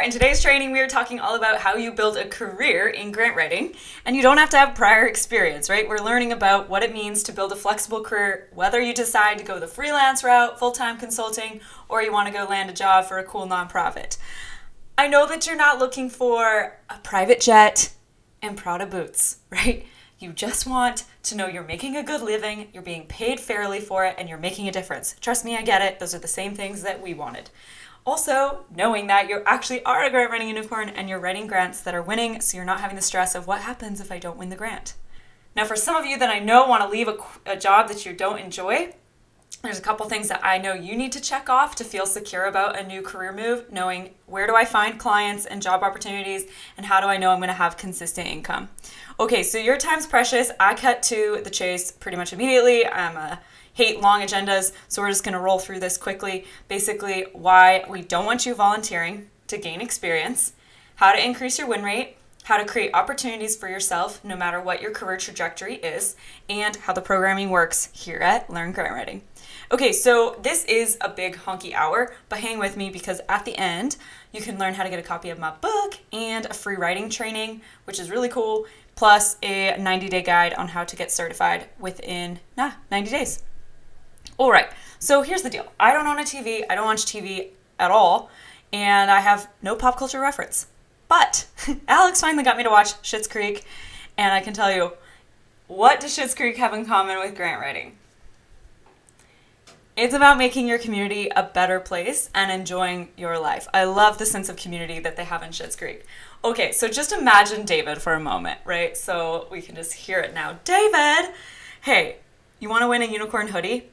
In today's training, we are talking all about how you build a career in grant writing, and you don't have to have prior experience, right? We're learning about what it means to build a flexible career, whether you decide to go the freelance route, full-time consulting, or you want to go land a job for a cool nonprofit. I know that you're not looking for a private jet and Prada boots, right? You just want to know you're making a good living, you're being paid fairly for it, and you're making a difference. Trust me, I get it. Those are the same things that we wanted. Also, knowing that you actually are a grant writing unicorn and you're writing grants that are winning, so you're not having the stress of what happens if I don't win the grant. Now, for some of you that I know want to leave a job that you don't enjoy, there's a couple things that I know you need to check off to feel secure about a new career move, knowing where do I find clients and job opportunities, and how do I know I'm going to have consistent income. Okay, so your time's precious. I cut to the chase pretty much immediately. Hate long agendas, so we're just going to roll through this quickly. Basically, why we don't want you volunteering to gain experience, how to increase your win rate, how to create opportunities for yourself no matter what your career trajectory is, and how the programming works here at Learn Grant Writing. Okay, so this is a big honky hour, but hang with me because at the end, you can learn how to get a copy of my book and a free writing training, which is really cool, plus a 90-day guide on how to get certified within 90 days. All right, so here's the deal. I don't own a TV, I don't watch TV at all, and I have no pop culture reference. But Alex finally got me to watch Schitt's Creek, and I can tell you, what does Schitt's Creek have in common with grant writing? It's about making your community a better place and enjoying your life. I love the sense of community that they have in Schitt's Creek. Okay, so just imagine David for a moment, right? So we can just hear it now. David, hey, you want to win a unicorn hoodie?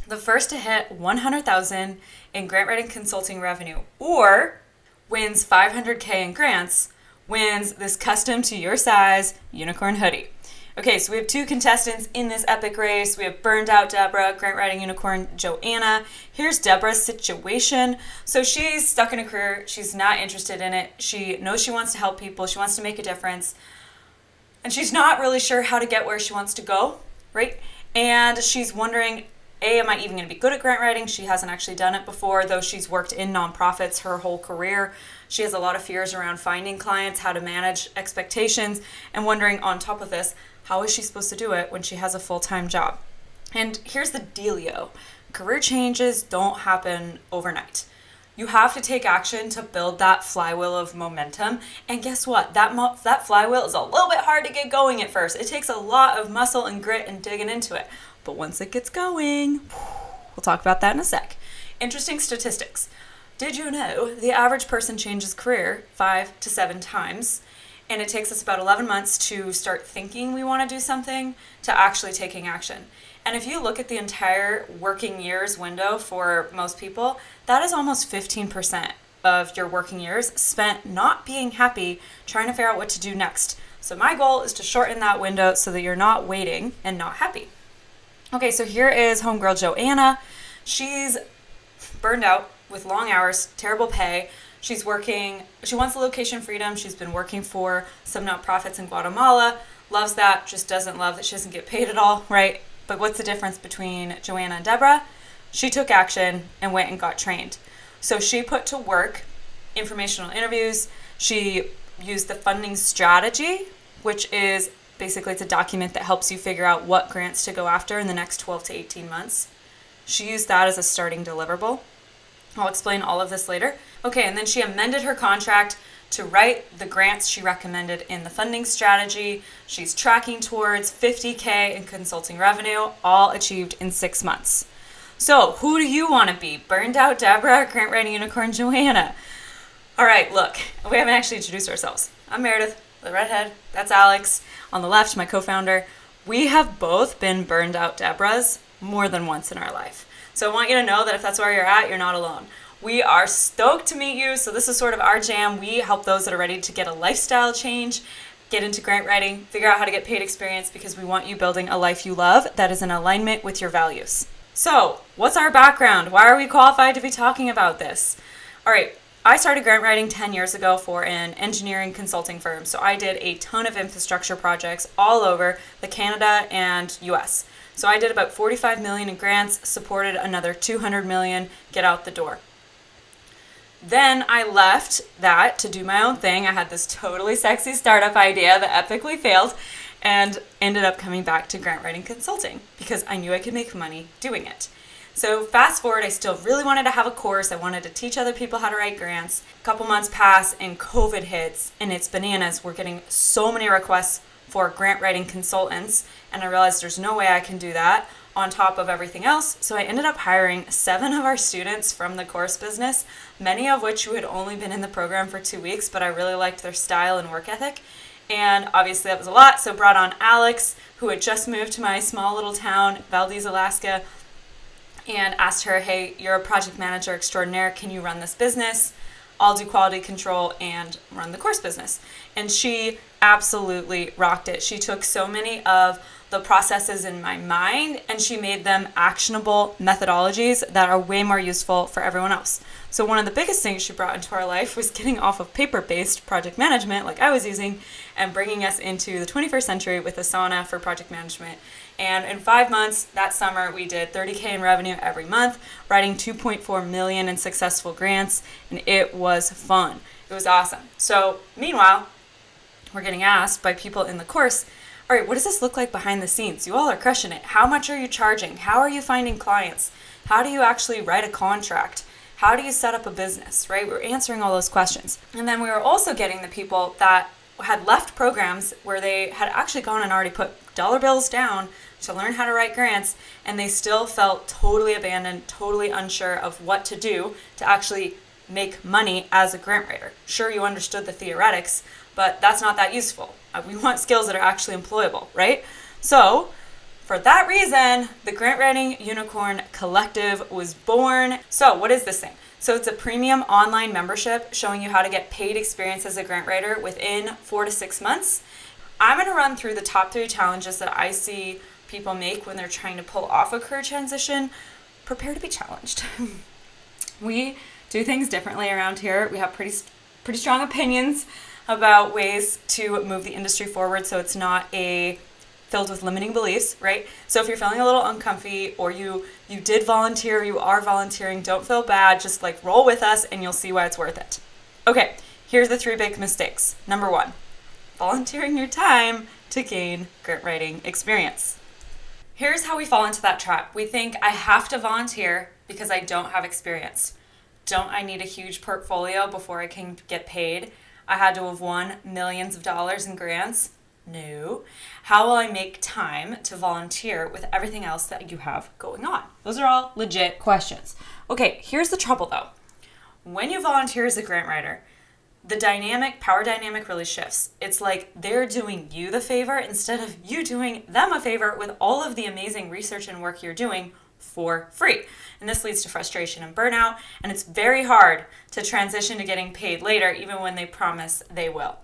The first to hit 100,000 in grant writing consulting revenue or wins 500K in grants wins this custom to your size unicorn hoodie. Okay, so we have two contestants in this epic race. We have burned out Deborah, grant writing unicorn Joanna. Here's Deborah's situation. So she's stuck in a career. She's not interested in it. She knows she wants to help people. She wants to make a difference. And she's not really sure how to get where she wants to go, right? And she's wondering, am I even going to be good at grant writing? She hasn't actually done it before, though she's worked in nonprofits her whole career. She has a lot of fears around finding clients, how to manage expectations, and wondering on top of this, how is she supposed to do it when she has a full-time job? And here's the dealio. Career changes don't happen overnight. You have to take action to build that flywheel of momentum. And guess what? That flywheel is a little bit hard to get going at first. It takes a lot of muscle and grit and digging into it. But once it gets going, we'll talk about that in a sec. Interesting statistics. Did you know the average person changes career 5 to 7 times? And it takes us about 11 months to start thinking we want to do something to actually taking action. And if you look at the entire working years window for most people, that is almost 15% of your working years spent not being happy, trying to figure out what to do next. So my goal is to shorten that window so that you're not waiting and not happy. Okay, so here is homegirl Joanna. She's burned out with long hours, terrible pay. She wants the location freedom. She's been working for some nonprofits in Guatemala, loves that, just doesn't love that she doesn't get paid at all, right? But what's the difference between Joanna and Deborah? She took action and went and got trained. So she put to work informational interviews. She used the funding strategy, which is basically it's a document that helps you figure out what grants to go after in the next 12 to 18 months. She used that as a starting deliverable. I'll explain all of this later. Okay, and then she amended her contract to write the grants she recommended in the funding strategy. She's tracking towards 50K in consulting revenue, all achieved in 6 months. So who do you want to be? Burned out Deborah, grant writing unicorn Joanna? All right, look, we haven't actually introduced ourselves. I'm Meredith, the redhead. That's Alex. On the left, my co-founder. We have both been burned out Deborahs more than once in our life. So I want you to know that if that's where you're at, you're not alone. We are stoked to meet you. So this is sort of our jam. We help those that are ready to get a lifestyle change, get into grant writing, figure out how to get paid experience because we want you building a life you love that is in alignment with your values. So what's our background? Why are we qualified to be talking about this? All right. I started grant writing 10 years ago for an engineering consulting firm. So I did a ton of infrastructure projects all over the Canada and US. So I did about 45 million in grants, supported another 200 million get out the door. Then I left that to do my own thing. I had this totally sexy startup idea that epically failed and ended up coming back to grant writing consulting because I knew I could make money doing it. So fast forward, I still really wanted to have a course. I wanted to teach other people how to write grants. A couple months pass and COVID hits and it's bananas. We're getting so many requests for grant writing consultants and I realized there's no way I can do that on top of everything else. So I ended up hiring 7 of our students from the course business, many of which who had only been in the program for 2 weeks, but I really liked their style and work ethic. And obviously that was a lot. So brought on Alex, who had just moved to my small little town, Valdez, Alaska, and asked her, hey, you're a project manager extraordinaire. Can you run this business? I'll do quality control and run the course business. And she absolutely rocked it. She took so many of the processes in my mind and she made them actionable methodologies that are way more useful for everyone else. So one of the biggest things she brought into our life was getting off of paper-based project management like I was using and bringing us into the 21st century with Asana for project management. And in 5 months, that summer, we did $30K in revenue every month, writing 2.4 million in successful grants, and it was fun. It was awesome. So meanwhile, we're getting asked by people in the course, all right, what does this look like behind the scenes? You all are crushing it. How much are you charging? How are you finding clients? How do you actually write a contract? How do you set up a business, right? We're answering all those questions. And then we were also getting the people that had left programs where they had actually gone and already put dollar bills down to learn how to write grants, and they still felt totally abandoned, totally unsure of what to do to actually make money as a grant writer. Sure, you understood the theoretics, but that's not that useful. We want skills that are actually employable, right? So for that reason, the Grant Writing Unicorn Collective was born. So what is this thing? So it's a premium online membership showing you how to get paid experience as a grant writer within 4 to 6 months. I'm going to run through the top 3 challenges that I see people make when they're trying to pull off a career transition. Prepare to be challenged. We do things differently around here. We have pretty strong opinions about ways to move the industry forward so it's not filled with limiting beliefs, right? So if you're feeling a little uncomfy or you did volunteer, you are volunteering, don't feel bad, just like roll with us and you'll see why it's worth it. Okay, here's the 3 big mistakes. Number 1, volunteering your time to gain grant writing experience. Here's how we fall into that trap. We think I have to volunteer because I don't have experience. Don't I need a huge portfolio before I can get paid? I had to have won millions of dollars in grants. No. How will I make time to volunteer with everything else that you have going on? Those are all legit questions. Okay, here's the trouble though. When you volunteer as a grant writer, the power dynamic really shifts. It's like they're doing you the favor instead of you doing them a favor with all of the amazing research and work you're doing for free. And this leads to frustration and burnout, and it's very hard to transition to getting paid later, even when they promise they will.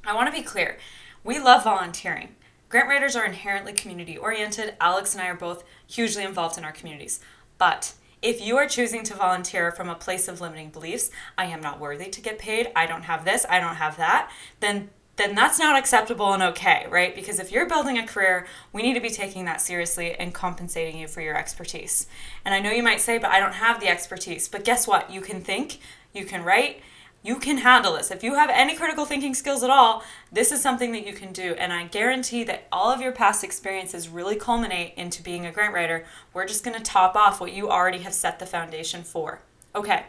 I want to be clear. We love volunteering. Grant writers are inherently community-oriented. Alex and I are both hugely involved in our communities. But if you are choosing to volunteer from a place of limiting beliefs, I am not worthy to get paid, I don't have this, I don't have that, then that's not acceptable and okay, right? Because if you're building a career, we need to be taking that seriously and compensating you for your expertise. And I know you might say, but I don't have the expertise. But guess what? You can think, you can write, you can handle this. If you have any critical thinking skills at all, this is something that you can do. And I guarantee that all of your past experiences really culminate into being a grant writer. We're just going to top off what you already have set the foundation for. Okay.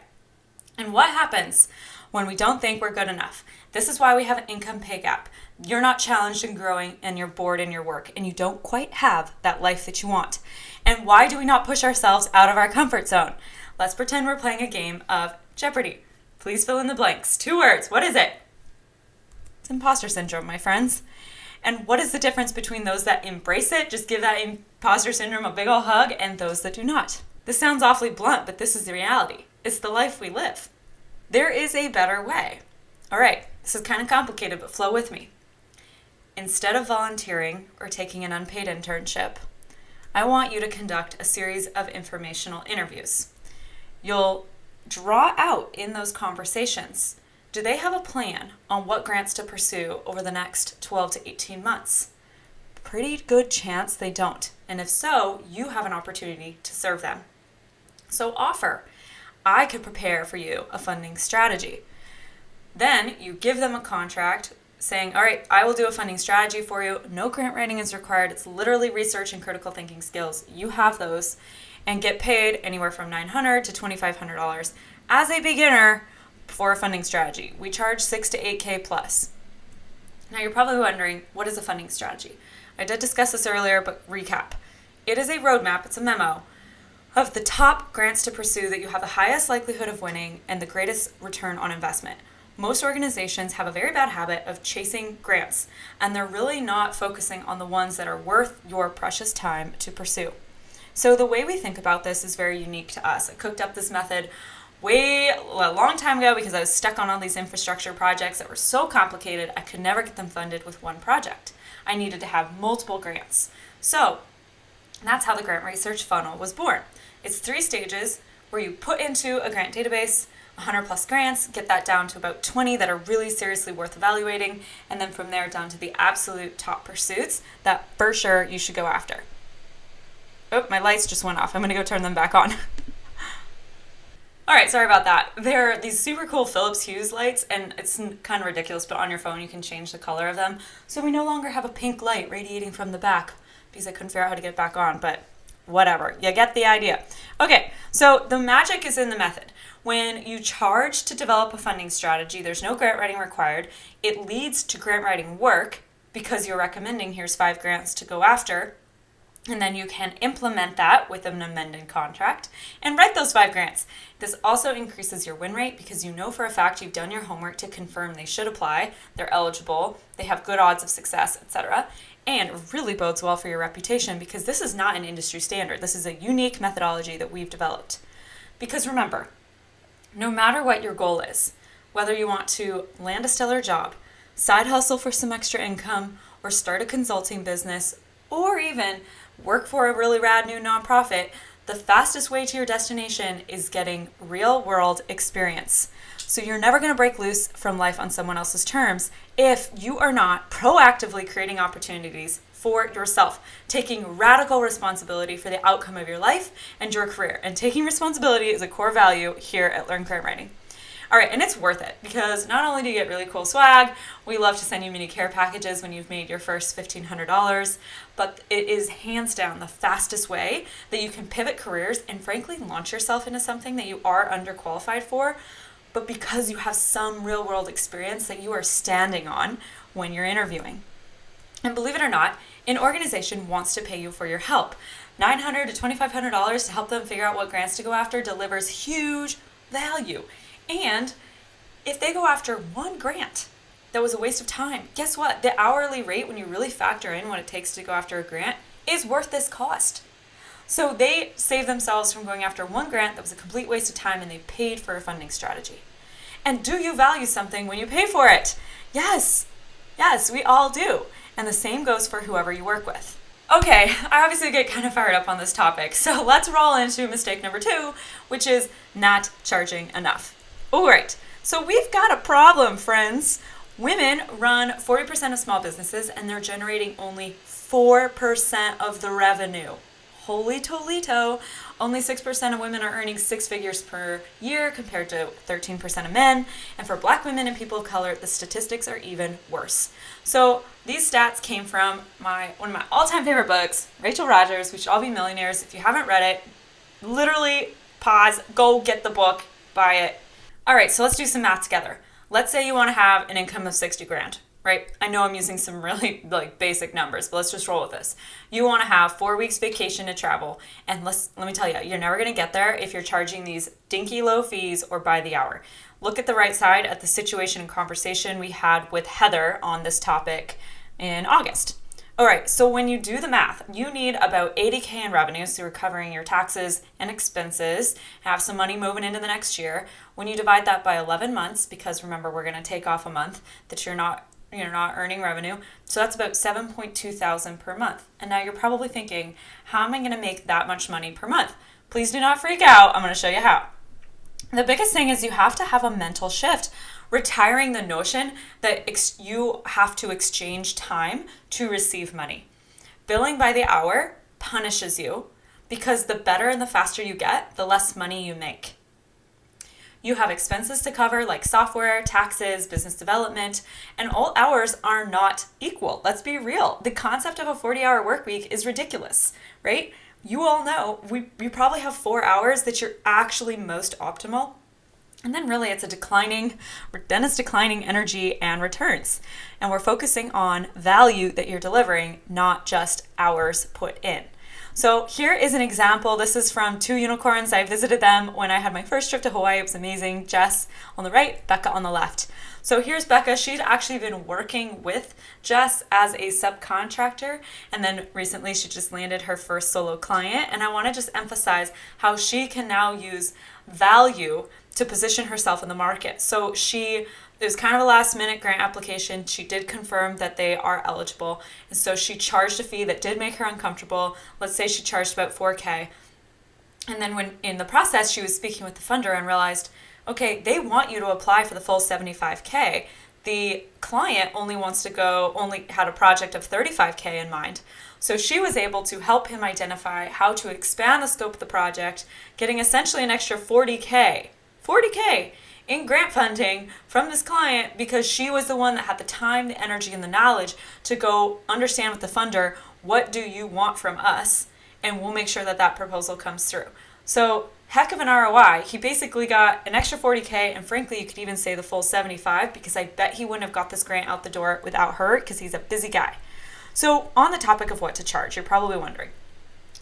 And what happens when we don't think we're good enough? This is why we have an income pay gap. You're not challenged and growing and you're bored in your work and you don't quite have that life that you want. And why do we not push ourselves out of our comfort zone? Let's pretend we're playing a game of Jeopardy! Please fill in the blanks. 2 words. What is it? It's imposter syndrome, my friends. And what is the difference between those that embrace it, just give that imposter syndrome a big ol' hug, and those that do not? This sounds awfully blunt, but this is the reality. It's the life we live. There is a better way. All right, this is kind of complicated, but flow with me. Instead of volunteering or taking an unpaid internship, I want you to conduct a series of informational interviews. You'll draw out in those conversations, do they have a plan on what grants to pursue over the next 12 to 18 months? Pretty good chance they don't. And if so, you have an opportunity to serve them. So offer, I could prepare for you a funding strategy. Then you give them a contract saying, all right, I will do a funding strategy for you. No grant writing is required. It's literally research and critical thinking skills. You have those, and get paid anywhere from $900 to $2,500 as a beginner for a funding strategy. We charge $6,000 to $8,000 plus. Now you're probably wondering, what is a funding strategy? I did discuss this earlier, but recap. It is a roadmap, it's a memo, of the top grants to pursue that you have the highest likelihood of winning and the greatest return on investment. Most organizations have a very bad habit of chasing grants, and they're really not focusing on the ones that are worth your precious time to pursue. So the way we think about this is very unique to us. I cooked up this method a long time ago because I was stuck on all these infrastructure projects that were so complicated I could never get them funded with one project. I needed to have multiple grants. So that's how the grant research funnel was born. It's 3 stages where you put into a grant database 100 plus grants, get that down to about 20 that are really seriously worth evaluating, and then from there down to the absolute top pursuits that for sure you should go after. Oh, my lights just went off. I'm going to go turn them back on. All right, sorry about that. They're these super cool Philips Hue lights, and it's kind of ridiculous, but on your phone you can change the color of them. So we no longer have a pink light radiating from the back because I couldn't figure out how to get it back on, but whatever. You get the idea. Okay, so the magic is in the method. When you charge to develop a funding strategy, there's no grant writing required. It leads to grant writing work because you're recommending here's 5 grants to go after. And then you can implement that with an amended contract and write those 5 grants. This also increases your win rate because you know for a fact you've done your homework to confirm they should apply, they're eligible, they have good odds of success, etc. And really bodes well for your reputation because this is not an industry standard. This is a unique methodology that we've developed. Because remember, no matter what your goal is, whether you want to land a stellar job, side hustle for some extra income, or start a consulting business, or even work for a really rad new nonprofit, the fastest way to your destination is getting real world experience. So you're never going to break loose from life on someone else's terms if you are not proactively creating opportunities for yourself, taking radical responsibility for the outcome of your life and your career. And taking responsibility is a core value here at Learn Grant Writing. All right, and it's worth it because not only do you get really cool swag, we love to send you mini care packages when you've made your first $1,500, but it is hands down the fastest way that you can pivot careers and frankly launch yourself into something that you are underqualified for, but because you have some real world experience that you are standing on when you're interviewing. And believe it or not, an organization wants to pay you for your help. $900 to $2,500 to help them figure out what grants to go after delivers huge value. And if they go after one grant that was a waste of time, guess what? The hourly rate, when you really factor in what it takes to go after a grant, is worth this cost. So they save themselves from going after one grant that was a complete waste of time and they paid for a funding strategy. And do you value something when you pay for it? Yes, we all do. And the same goes for whoever you work with. Okay, I obviously get kind of fired up on this topic, so let's roll into mistake number 2, which is not charging enough. All right, so we've got a problem, friends. Women run 40% of small businesses and they're generating only 4% of the revenue. Holy Toledo. Only 6% of women are earning 6 figures per year compared to 13% of men. And for Black women and people of color, the statistics are even worse. So these stats came from one of my all-time favorite books, Rachel Rogers, We Should All Be Millionaires. If you haven't read it, literally pause, go get the book, buy it. All right, so let's do some math together. Let's say you want to have an income of 60 grand, right? I know I'm using some really basic numbers, but let's just roll with this. You want to have 4 weeks vacation to travel. And let me tell you, you're never going to get there if you're charging these dinky low fees or by the hour. Look at the right side at the situation and conversation we had with Heather on this topic in August. All right, so when you do the math, you need about $80K in revenue, so you're covering your taxes and expenses, have some money moving into the next year. When you divide that by 11 months, because remember, we're going to take off a month that you're not earning revenue, so that's about $7,200 per month. And now you're probably thinking, how am I going to make that much money per month? Please do not freak out. I'm going to show you how. The biggest thing is you have to have a mental shift, retiring the notion that you have to exchange time to receive money. Billing by the hour punishes you because the better and the faster you get, the less money you make. You have expenses to cover like software, taxes, business development, and all hours are not equal. Let's be real. The concept of a 40-hour work week is ridiculous, right? You all know you probably have 4 hours that you're actually most optimal. And then really it's declining energy and returns. And we're focusing on value that you're delivering, not just hours put in. So here is an example. This is from two unicorns. I visited them when I had my first trip to Hawaii. It was amazing. Jess on the right, Becca on the left. So here's Becca. She'd actually been working with Jess as a subcontractor. And then recently she just landed her first solo client. And I want to just emphasize how she can now use value to position herself in the market. So it was kind of a last minute grant application. She did confirm that they are eligible. And so she charged a fee that did make her uncomfortable. Let's say she charged about $4,000. And then when in the process, she was speaking with the funder and realized, okay, they want you to apply for the full $75,000. The client only had a project of $35,000 in mind. So she was able to help him identify how to expand the scope of the project, getting essentially an extra $40,000 in grant funding from this client because she was the one that had the time, the energy, and the knowledge to go understand with the funder, what do you want from us? And we'll make sure that proposal comes through. So heck of an ROI. He basically got an extra $40,000, and frankly, you could even say the full $75,000 because I bet he wouldn't have got this grant out the door without her because he's a busy guy. So on the topic of what to charge, you're probably wondering,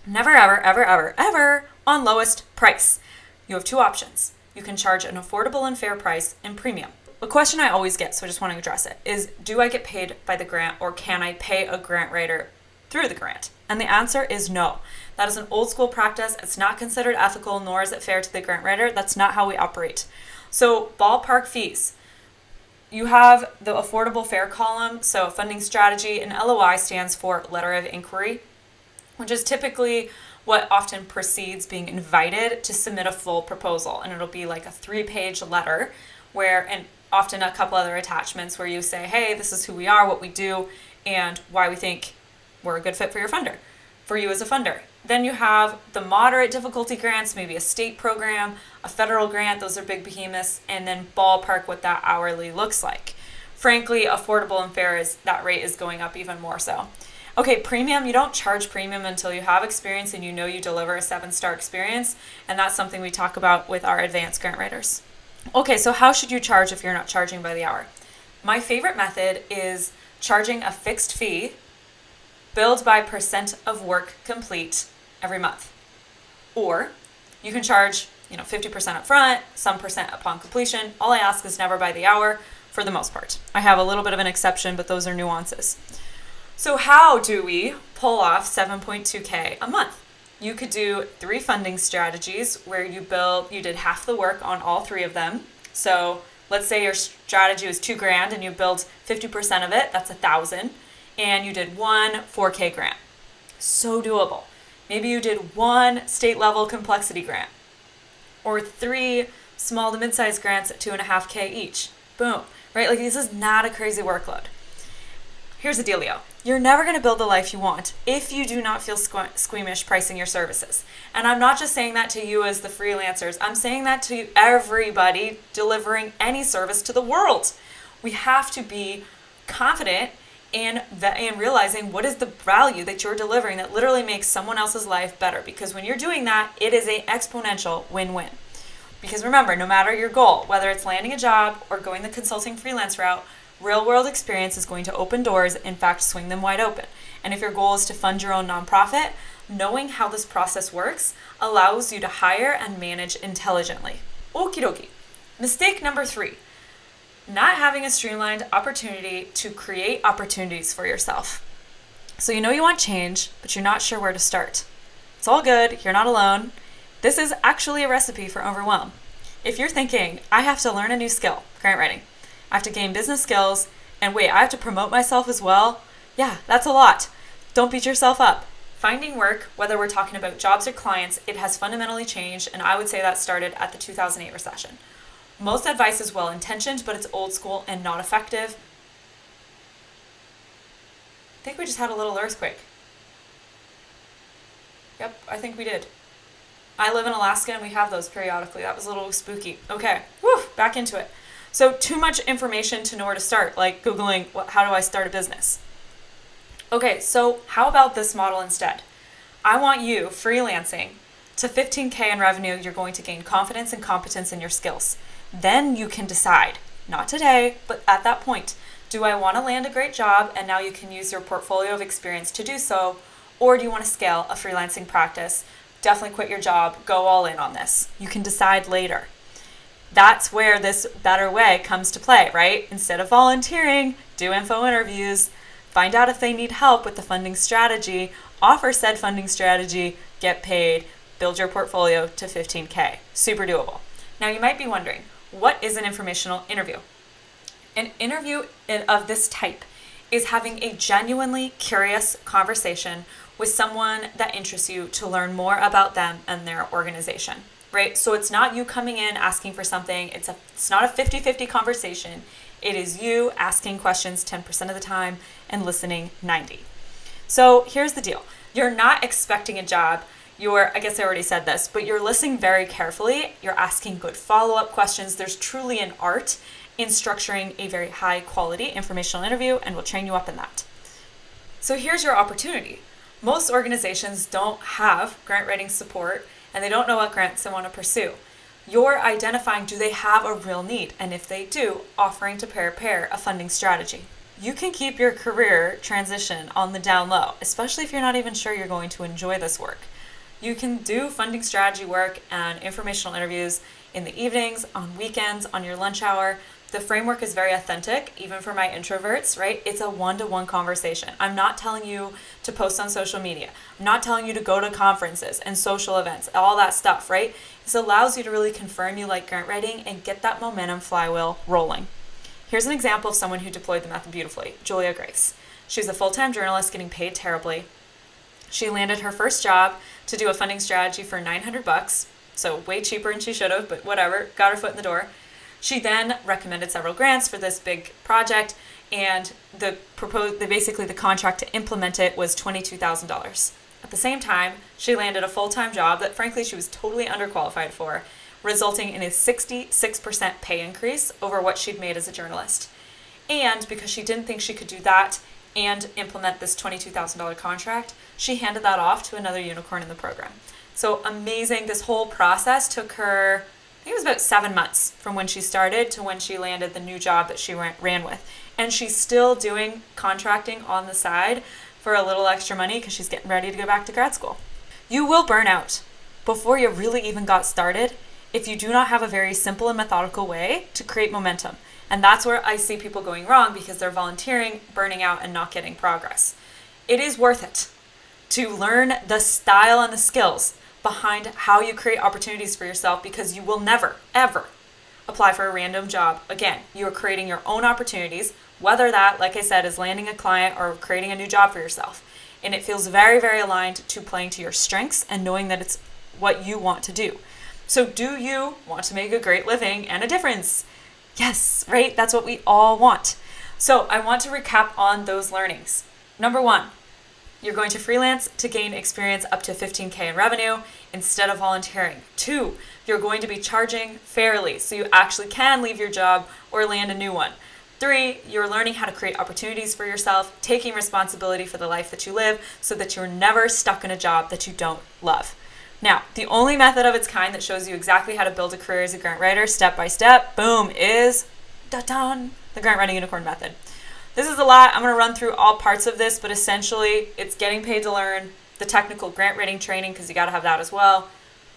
never, ever, ever, ever, ever on lowest price. You have two options. You can charge an affordable and fair price and premium. A question I always get, so I just want to address it, is do I get paid by the grant or can I pay a grant writer through the grant? And the answer is no. That is an old school practice. It's not considered ethical, nor is it fair to the grant writer. That's not how we operate. So ballpark fees. You have the affordable fair column, so funding strategy, and LOI stands for letter of inquiry, which is typically what often precedes being invited to submit a full proposal. And it'll be like a 3-page letter and often a couple other attachments where you say, hey, this is who we are, what we do, and why we think we're a good fit for you as a funder. Then you have the moderate difficulty grants, maybe a state program, a federal grant, those are big behemoths, and then ballpark what that hourly looks like. Frankly, affordable and fair that rate is going up even more so. Okay, premium, you don't charge premium until you have experience and you know you deliver a 7-star experience, and that's something we talk about with our advanced grant writers. Okay, so how should you charge if you're not charging by the hour? My favorite method is charging a fixed fee, billed by % of work complete every month. Or you can charge 50% up front, some % upon completion. All I ask is never by the hour for the most part. I have a little bit of an exception, but those are nuances. So how do we pull off $7.2K a month? You could do 3 funding strategies where you did half the work on all 3 of them. So let's say your strategy was $2,000 and you billed 50% of it, that's $1,000, and you did 1 $4K grant. So doable. Maybe you did 1 state level complexity grant or 3 small to mid-sized grants at $2.5K each. Boom, right? Like this is not a crazy workload. Here's the dealio. You're never going to build the life you want if you do not feel squeamish pricing your services. And I'm not just saying that to you as the freelancers. I'm saying that to everybody delivering any service to the world. We have to be confident in realizing what is the value that you're delivering that literally makes someone else's life better. Because when you're doing that, it is an exponential win-win. Because remember, no matter your goal, whether it's landing a job or going the consulting freelance route, real-world experience is going to open doors, in fact, swing them wide open. And if your goal is to fund your own nonprofit, knowing how this process works allows you to hire and manage intelligently. Okie dokie. Mistake number 3, not having a streamlined opportunity to create opportunities for yourself. So you know you want change, but you're not sure where to start. It's all good. You're not alone. This is actually a recipe for overwhelm. If you're thinking, I have to learn a new skill, grant writing, I have to gain business skills, and wait, I have to promote myself as well? Yeah, that's a lot. Don't beat yourself up. Finding work, whether we're talking about jobs or clients, it has fundamentally changed, and I would say that started at the 2008 recession. Most advice is well-intentioned, but it's old school and not effective. I think we just had a little earthquake. Yep, I think we did. I live in Alaska and we have those periodically. That was a little spooky. Okay, back into it. So too much information to know where to start, like Googling, how do I start a business? Okay, so how about this model instead? I want you freelancing to 15K in revenue. You're going to gain confidence and competence in your skills. Then you can decide, not today, but at that point, do I want to land a great job and now you can use your portfolio of experience to do so, or do you want to scale a freelancing practice? Definitely quit your job, go all in on this. You can decide later. That's where this better way comes to play, right? Instead of volunteering, do info interviews, find out if they need help with the funding strategy, offer said funding strategy, get paid, build your portfolio to 15K. Super doable. Now you might be wondering, what is an informational interview? An interview of this type is having a genuinely curious conversation with someone that interests you to learn more about them and their organization, right? So it's not you coming in asking for something. It's not a 50-50 conversation. It is you asking questions 10% of the time and listening 90%. So here's the deal. You're not expecting a job. I guess I already said this, but you're listening very carefully. You're asking good follow-up questions. There's truly an art in structuring a very high quality informational interview, and we'll train you up in that. So here's your opportunity. Most organizations don't have grant writing support and they don't know what grants they want to pursue. You're identifying, do they have a real need? And if they do, offering to pair a funding strategy. You can keep your career transition on the down low, especially if you're not even sure you're going to enjoy this work. You can do funding strategy work and informational interviews in the evenings, on weekends, on your lunch hour. The framework is very authentic, even for my introverts, right? It's a one-to-one conversation. I'm not telling you to post on social media. I'm not telling you to go to conferences and social events, all that stuff, right? This allows you to really confirm you like grant writing and get that momentum flywheel rolling. Here's an example of someone who deployed the method beautifully, Julia Grace. She's a full-time journalist getting paid terribly. She landed her first job to do a funding strategy for $900, so way cheaper than she should have, but whatever, got her foot in the door. She then recommended several grants for this big project, and the contract to implement it was $22,000. At the same time, she landed a full-time job that frankly she was totally underqualified for, resulting in a 66% pay increase over what she'd made as a journalist. And because she didn't think she could do that and implement this $22,000 contract, she handed that off to another unicorn in the program. So amazing. This whole process took her, I think it was about 7 months from when she started to when she landed the new job that she ran with. And she's still doing contracting on the side for a little extra money because she's getting ready to go back to grad school. You will burn out before you really even got started if you do not have a very simple and methodical way to create momentum. And that's where I see people going wrong because they're volunteering, burning out, and not getting progress. It is worth it to learn the style and the skills behind how you create opportunities for yourself, because you will never, ever apply for a random job. Again, you are creating your own opportunities, whether that, like I said, is landing a client or creating a new job for yourself. And it feels very, very aligned to playing to your strengths and knowing that it's what you want to do. So do you want to make a great living and a difference? Yes, right? That's what we all want. So I want to recap on those learnings. Number 1, you're going to freelance to gain experience up to 15K in revenue instead of volunteering. 2, you're going to be charging fairly so you actually can leave your job or land a new one. 3, you're learning how to create opportunities for yourself, taking responsibility for the life that you live so that you're never stuck in a job that you don't love. Now, the only method of its kind that shows you exactly how to build a career as a grant writer, step by step, boom, is the grant writing unicorn method. This is a lot. I'm going to run through all parts of this, but essentially it's getting paid to learn, the technical grant writing training, because you got to have that as well,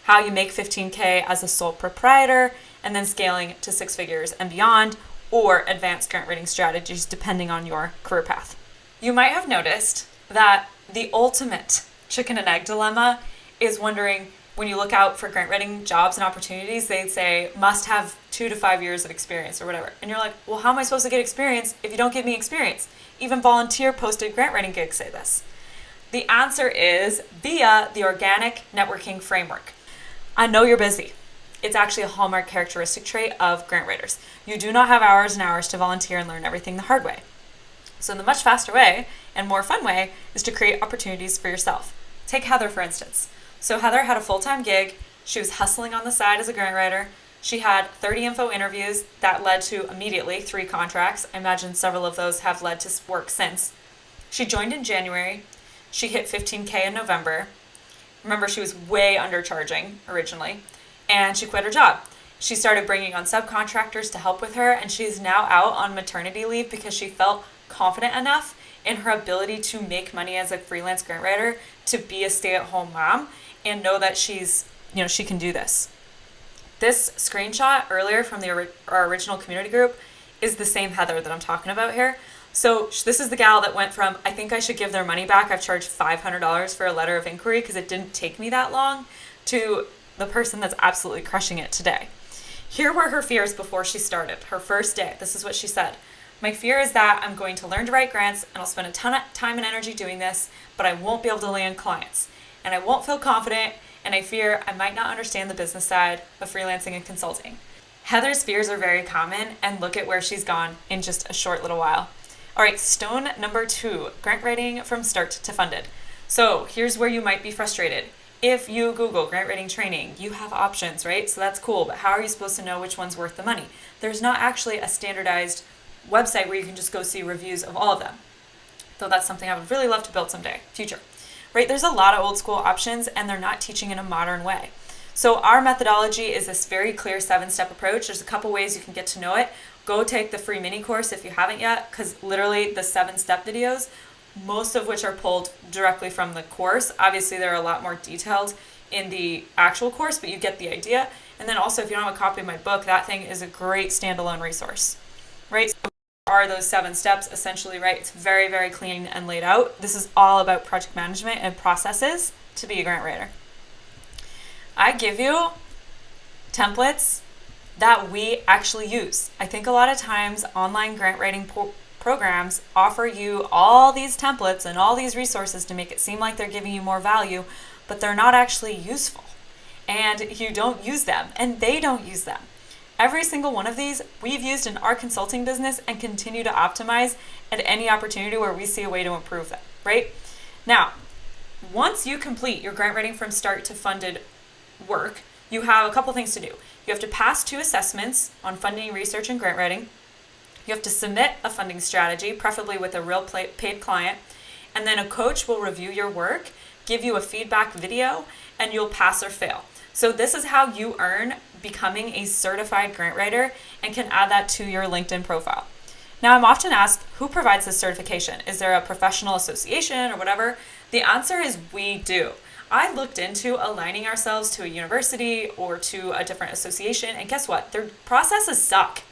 how you make 15K as a sole proprietor, and then scaling to 6 figures and beyond, or advanced grant writing strategies depending on your career path. You might have noticed that the ultimate chicken and egg dilemma is wondering, when you look out for grant writing jobs and opportunities, they say must have 2 to 5 years of experience or whatever. And you're like, well, how am I supposed to get experience if you don't give me experience? Even volunteer posted grant writing gigs say this. The answer is via the organic networking framework. I know you're busy. It's actually a hallmark characteristic trait of grant writers. You do not have hours and hours to volunteer and learn everything the hard way. So the much faster way and more fun way is to create opportunities for yourself. Take Heather, for instance. So Heather had a full-time gig She was hustling on the side as a grant writer. She had 30 info interviews that led to immediately 3 contracts. I imagine several of those have led to work since. She joined in January. She hit 15K in November. Remember, she was way undercharging originally, and she quit her job. She started bringing on subcontractors to help with her, and she's now out on maternity leave because she felt confident enough in her ability to make money as a freelance grant writer to be a stay-at-home mom and know that she can do this. This screenshot earlier from our original community group is the same Heather that I'm talking about here. So this is the gal that went from, I think I should give their money back, I've charged $500 for a letter of inquiry because it didn't take me that long, to the person that's absolutely crushing it today. Here were her fears before she started, her first day. This is what she said. My fear is that I'm going to learn to write grants and I'll spend a ton of time and energy doing this, but I won't be able to land clients. And I won't feel confident, and I fear I might not understand the business side of freelancing and consulting. Heather's fears are very common, and look at where she's gone in just a short little while. All right, stone number 2, grant writing from start to funded. So here's where you might be frustrated. If you Google grant writing training, you have options, right? So that's cool, but how are you supposed to know which one's worth the money? There's not actually a standardized website where you can just go see reviews of all of them. Though that's something I would really love to build someday, future. Right? There's a lot of old school options, and they're not teaching in a modern way. So our methodology is this very clear 7-step approach. There's a couple ways you can get to know it. Go take the free mini course if you haven't yet, because literally the 7-step videos, most of which are pulled directly from the course. Obviously, they're a lot more detailed in the actual course, but you get the idea. And then also, if you don't have a copy of my book, that thing is a great standalone resource, right? So are those 7 steps essentially, right? It's very, very clean and laid out. This is all about project management and processes to be a grant writer. I give you templates that we actually use. I think a lot of times online grant writing programs offer you all these templates and all these resources to make it seem like they're giving you more value, but they're not actually useful. And you don't use them, and they don't use them. Every single one of these we've used in our consulting business and continue to optimize at any opportunity where we see a way to improve them, right? Now, once you complete your grant writing from start to funded work, you have a couple things to do. You have to pass 2 assessments on funding, research, and grant writing. You have to submit a funding strategy, preferably with a real paid client, and then a coach will review your work, give you a feedback video, and you'll pass or fail. So this is how you earn becoming a certified grant writer and can add that to your LinkedIn profile. Now, I'm often asked, who provides this certification? Is there a professional association or whatever? The answer is we do. I looked into aligning ourselves to a university or to a different association, and guess what? Their processes suck.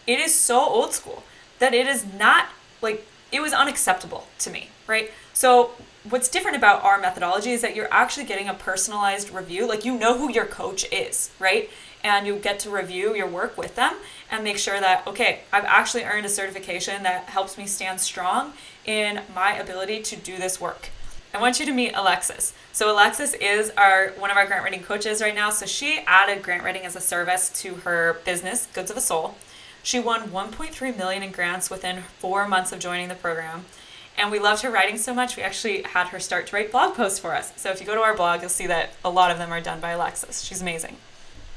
It is so old school that it is not, it was unacceptable to me, right? So what's different about our methodology is that you're actually getting a personalized review. You know who your coach is, right? And you get to review your work with them and make sure that, okay, I've actually earned a certification that helps me stand strong in my ability to do this work. I want you to meet Alexis. So Alexis is one of our grant writing coaches right now. So she added grant writing as a service to her business, Goods of a Soul. She won $1.3 million in grants within 4 months of joining the program. And we loved her writing so much, we actually had her start to write blog posts for us. So if you go to our blog, you'll see that a lot of them are done by Alexis. She's amazing.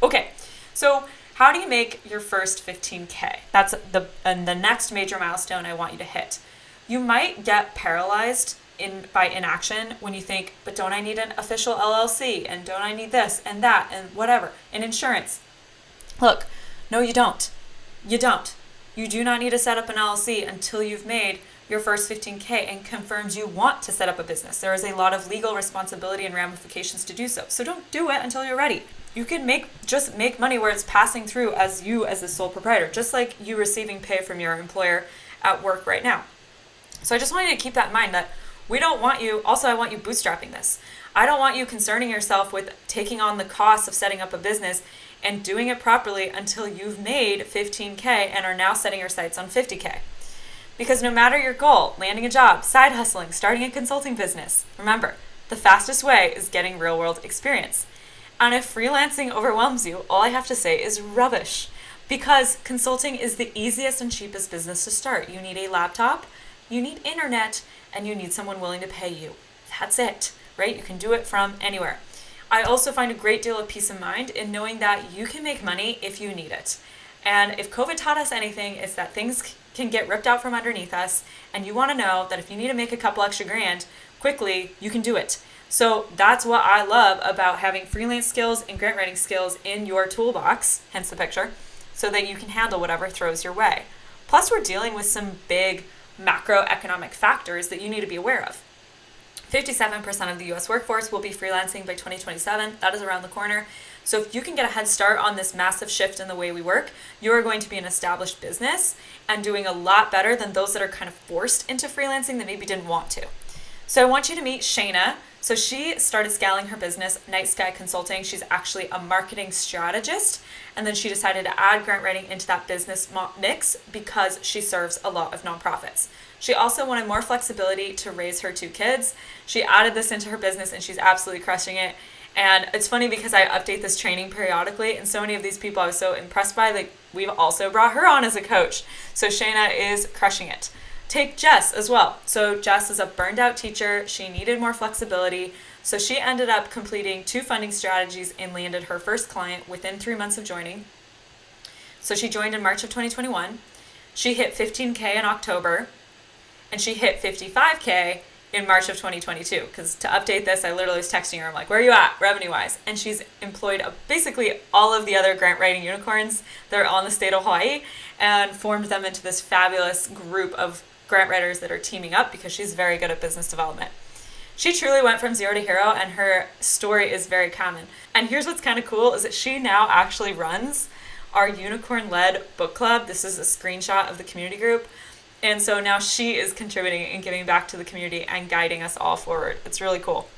Okay, so how do you make your first 15K? That's the next major milestone I want you to hit. You might get paralyzed by inaction when you think, but don't I need an official LLC? And don't I need this and that and whatever? And insurance. Look, no, you don't. You don't. You do not need to set up an LLC until you've made your first 15K and confirms you want to set up a business. There is a lot of legal responsibility and ramifications to do so. So don't do it until you're ready. You can just make money where it's passing through as you as the sole proprietor, just like you receiving pay from your employer at work right now. So I just want you to keep that in mind that we don't want you, also I want you bootstrapping this. I don't want you concerning yourself with taking on the cost of setting up a business and doing it properly until you've made 15K and are now setting your sights on 50K. Because no matter your goal, landing a job, side hustling, starting a consulting business, remember, the fastest way is getting real world experience. And if freelancing overwhelms you, all I have to say is rubbish. Because consulting is the easiest and cheapest business to start. You need a laptop, you need internet, and you need someone willing to pay you. That's it, right? You can do it from anywhere. I also find a great deal of peace of mind in knowing that you can make money if you need it. And if COVID taught us anything, it's that things can get ripped out from underneath us, and you want to know that if you need to make a couple extra grand quickly, you can do it. So that's what I love about having freelance skills and grant writing skills in your toolbox, hence the picture, so that you can handle whatever throws your way. Plus, we're dealing with some big macroeconomic factors that you need to be aware of. 57% of the US workforce will be freelancing by 2027. That is around the corner. So if you can get a head start on this massive shift in the way we work, you are going to be an established business and doing a lot better than those that are kind of forced into freelancing that maybe didn't want to. So I want you to meet Shayna. So she started scaling her business, Night Sky Consulting. She's actually a marketing strategist. And then she decided to add grant writing into that business mix because she serves a lot of nonprofits. She also wanted more flexibility to raise her 2 kids. She added this into her business and she's absolutely crushing it. And it's funny because I update this training periodically, and so many of these people I was so impressed by, like, we've also brought her on as a coach. So Shayna is crushing it. Take Jess as well. So Jess is a burned out teacher. She needed more flexibility. So she ended up completing 2 funding strategies and landed her first client within 3 months of joining. So she joined in March of 2021. She hit 15K in October, and she hit 55K in March of 2022. Because to update this, I literally was texting her. I'm like, where are you at revenue-wise? And she's employed basically all of the other grant writing unicorns that are on the state of Hawaii and formed them into this fabulous group of grant writers that are teaming up because she's very good at business development. She truly went from zero to hero, and her story is very common. And here's what's kind of cool is that she now actually runs our unicorn-led book club. This is a screenshot of the community group. And so now she is contributing and giving back to the community and guiding us all forward. It's really cool.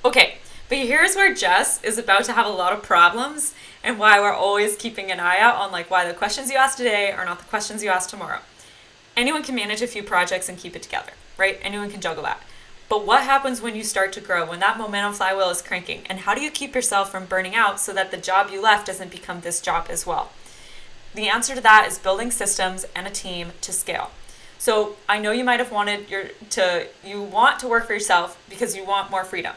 Okay, but here's where Jess is about to have a lot of problems and why we're always keeping an eye out on like why the questions you ask today are not the questions you ask tomorrow. Anyone can manage a few projects and keep it together, right? Anyone can juggle that. But what happens when you start to grow, when that momentum flywheel is cranking? And how do you keep yourself from burning out so that the job you left doesn't become this job as well? The answer to that is building systems and a team to scale. So I know you might have wanted you want to work for yourself because you want more freedom,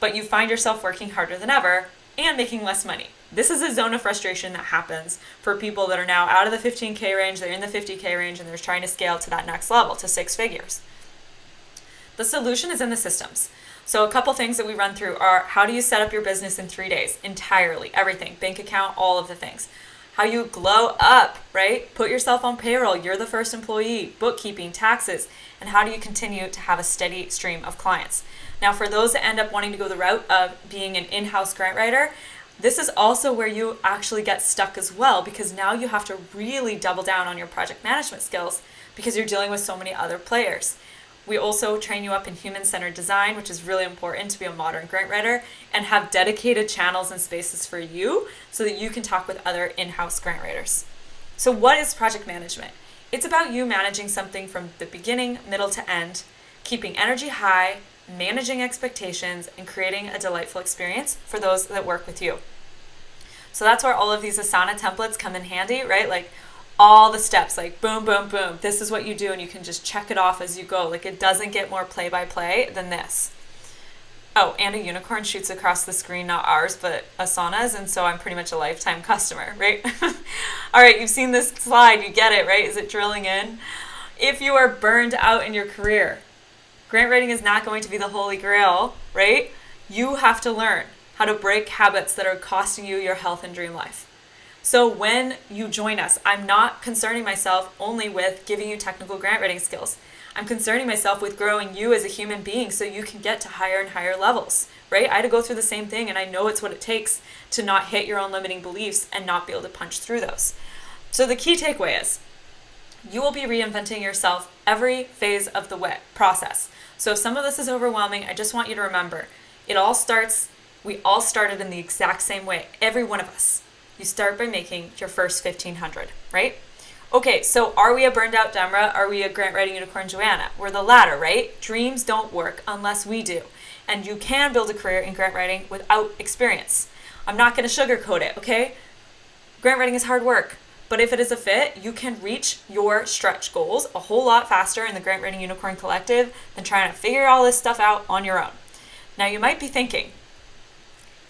but you find yourself working harder than ever and making less money. This is a zone of frustration that happens for people that are now out of the 15K range, they're in the 50K range, and they're trying to scale to that next level, to 6 figures. The solution is in the systems. So a couple things that we run through are how do you set up your business in 3 days? Entirely, everything, bank account, all of the things. How you glow up, right? Put yourself on payroll. You're the first employee, bookkeeping, taxes, and how do you continue to have a steady stream of clients? Now, for those that end up wanting to go the route of being an in-house grant writer, this is also where you actually get stuck as well, because now you have to really double down on your project management skills because you're dealing with so many other players. We also train you up in human-centered design, which is really important to be a modern grant writer, and have dedicated channels and spaces for you so that you can talk with other in-house grant writers. So what is project management? It's about you managing something from the beginning, middle to end, keeping energy high, managing expectations, and creating a delightful experience for those that work with you. So that's where all of these Asana templates come in handy, right? Like all the steps, like boom, boom, boom. This is what you do, and you can just check it off as you go. Like it doesn't get more play-by-play than this. Oh, and a unicorn shoots across the screen, not ours, but Asana's, and so I'm pretty much a lifetime customer, right? All right, you've seen this slide, you get it, right? Is it drilling in? If you are burned out in your career, grant writing is not going to be the holy grail, right? You have to learn how to break habits that are costing you your health and dream life. So when you join us, I'm not concerning myself only with giving you technical grant writing skills. I'm concerning myself with growing you as a human being so you can get to higher and higher levels, right? I had to go through the same thing, and I know it's what it takes to not hit your own limiting beliefs and not be able to punch through those. So the key takeaway is you will be reinventing yourself every phase of the process. So if some of this is overwhelming, I just want you to remember, we all started in the exact same way, every one of us. You start by making your first 1,500, right? Okay, so are we a burned out Demra? Are we a grant writing unicorn Joanna? We're the latter, right? Dreams don't work unless we do. And you can build a career in grant writing without experience. I'm not going to sugarcoat it, okay? Grant writing is hard work, but if it is a fit, you can reach your stretch goals a whole lot faster in the Grant Writing Unicorn Collective than trying to figure all this stuff out on your own. Now you might be thinking,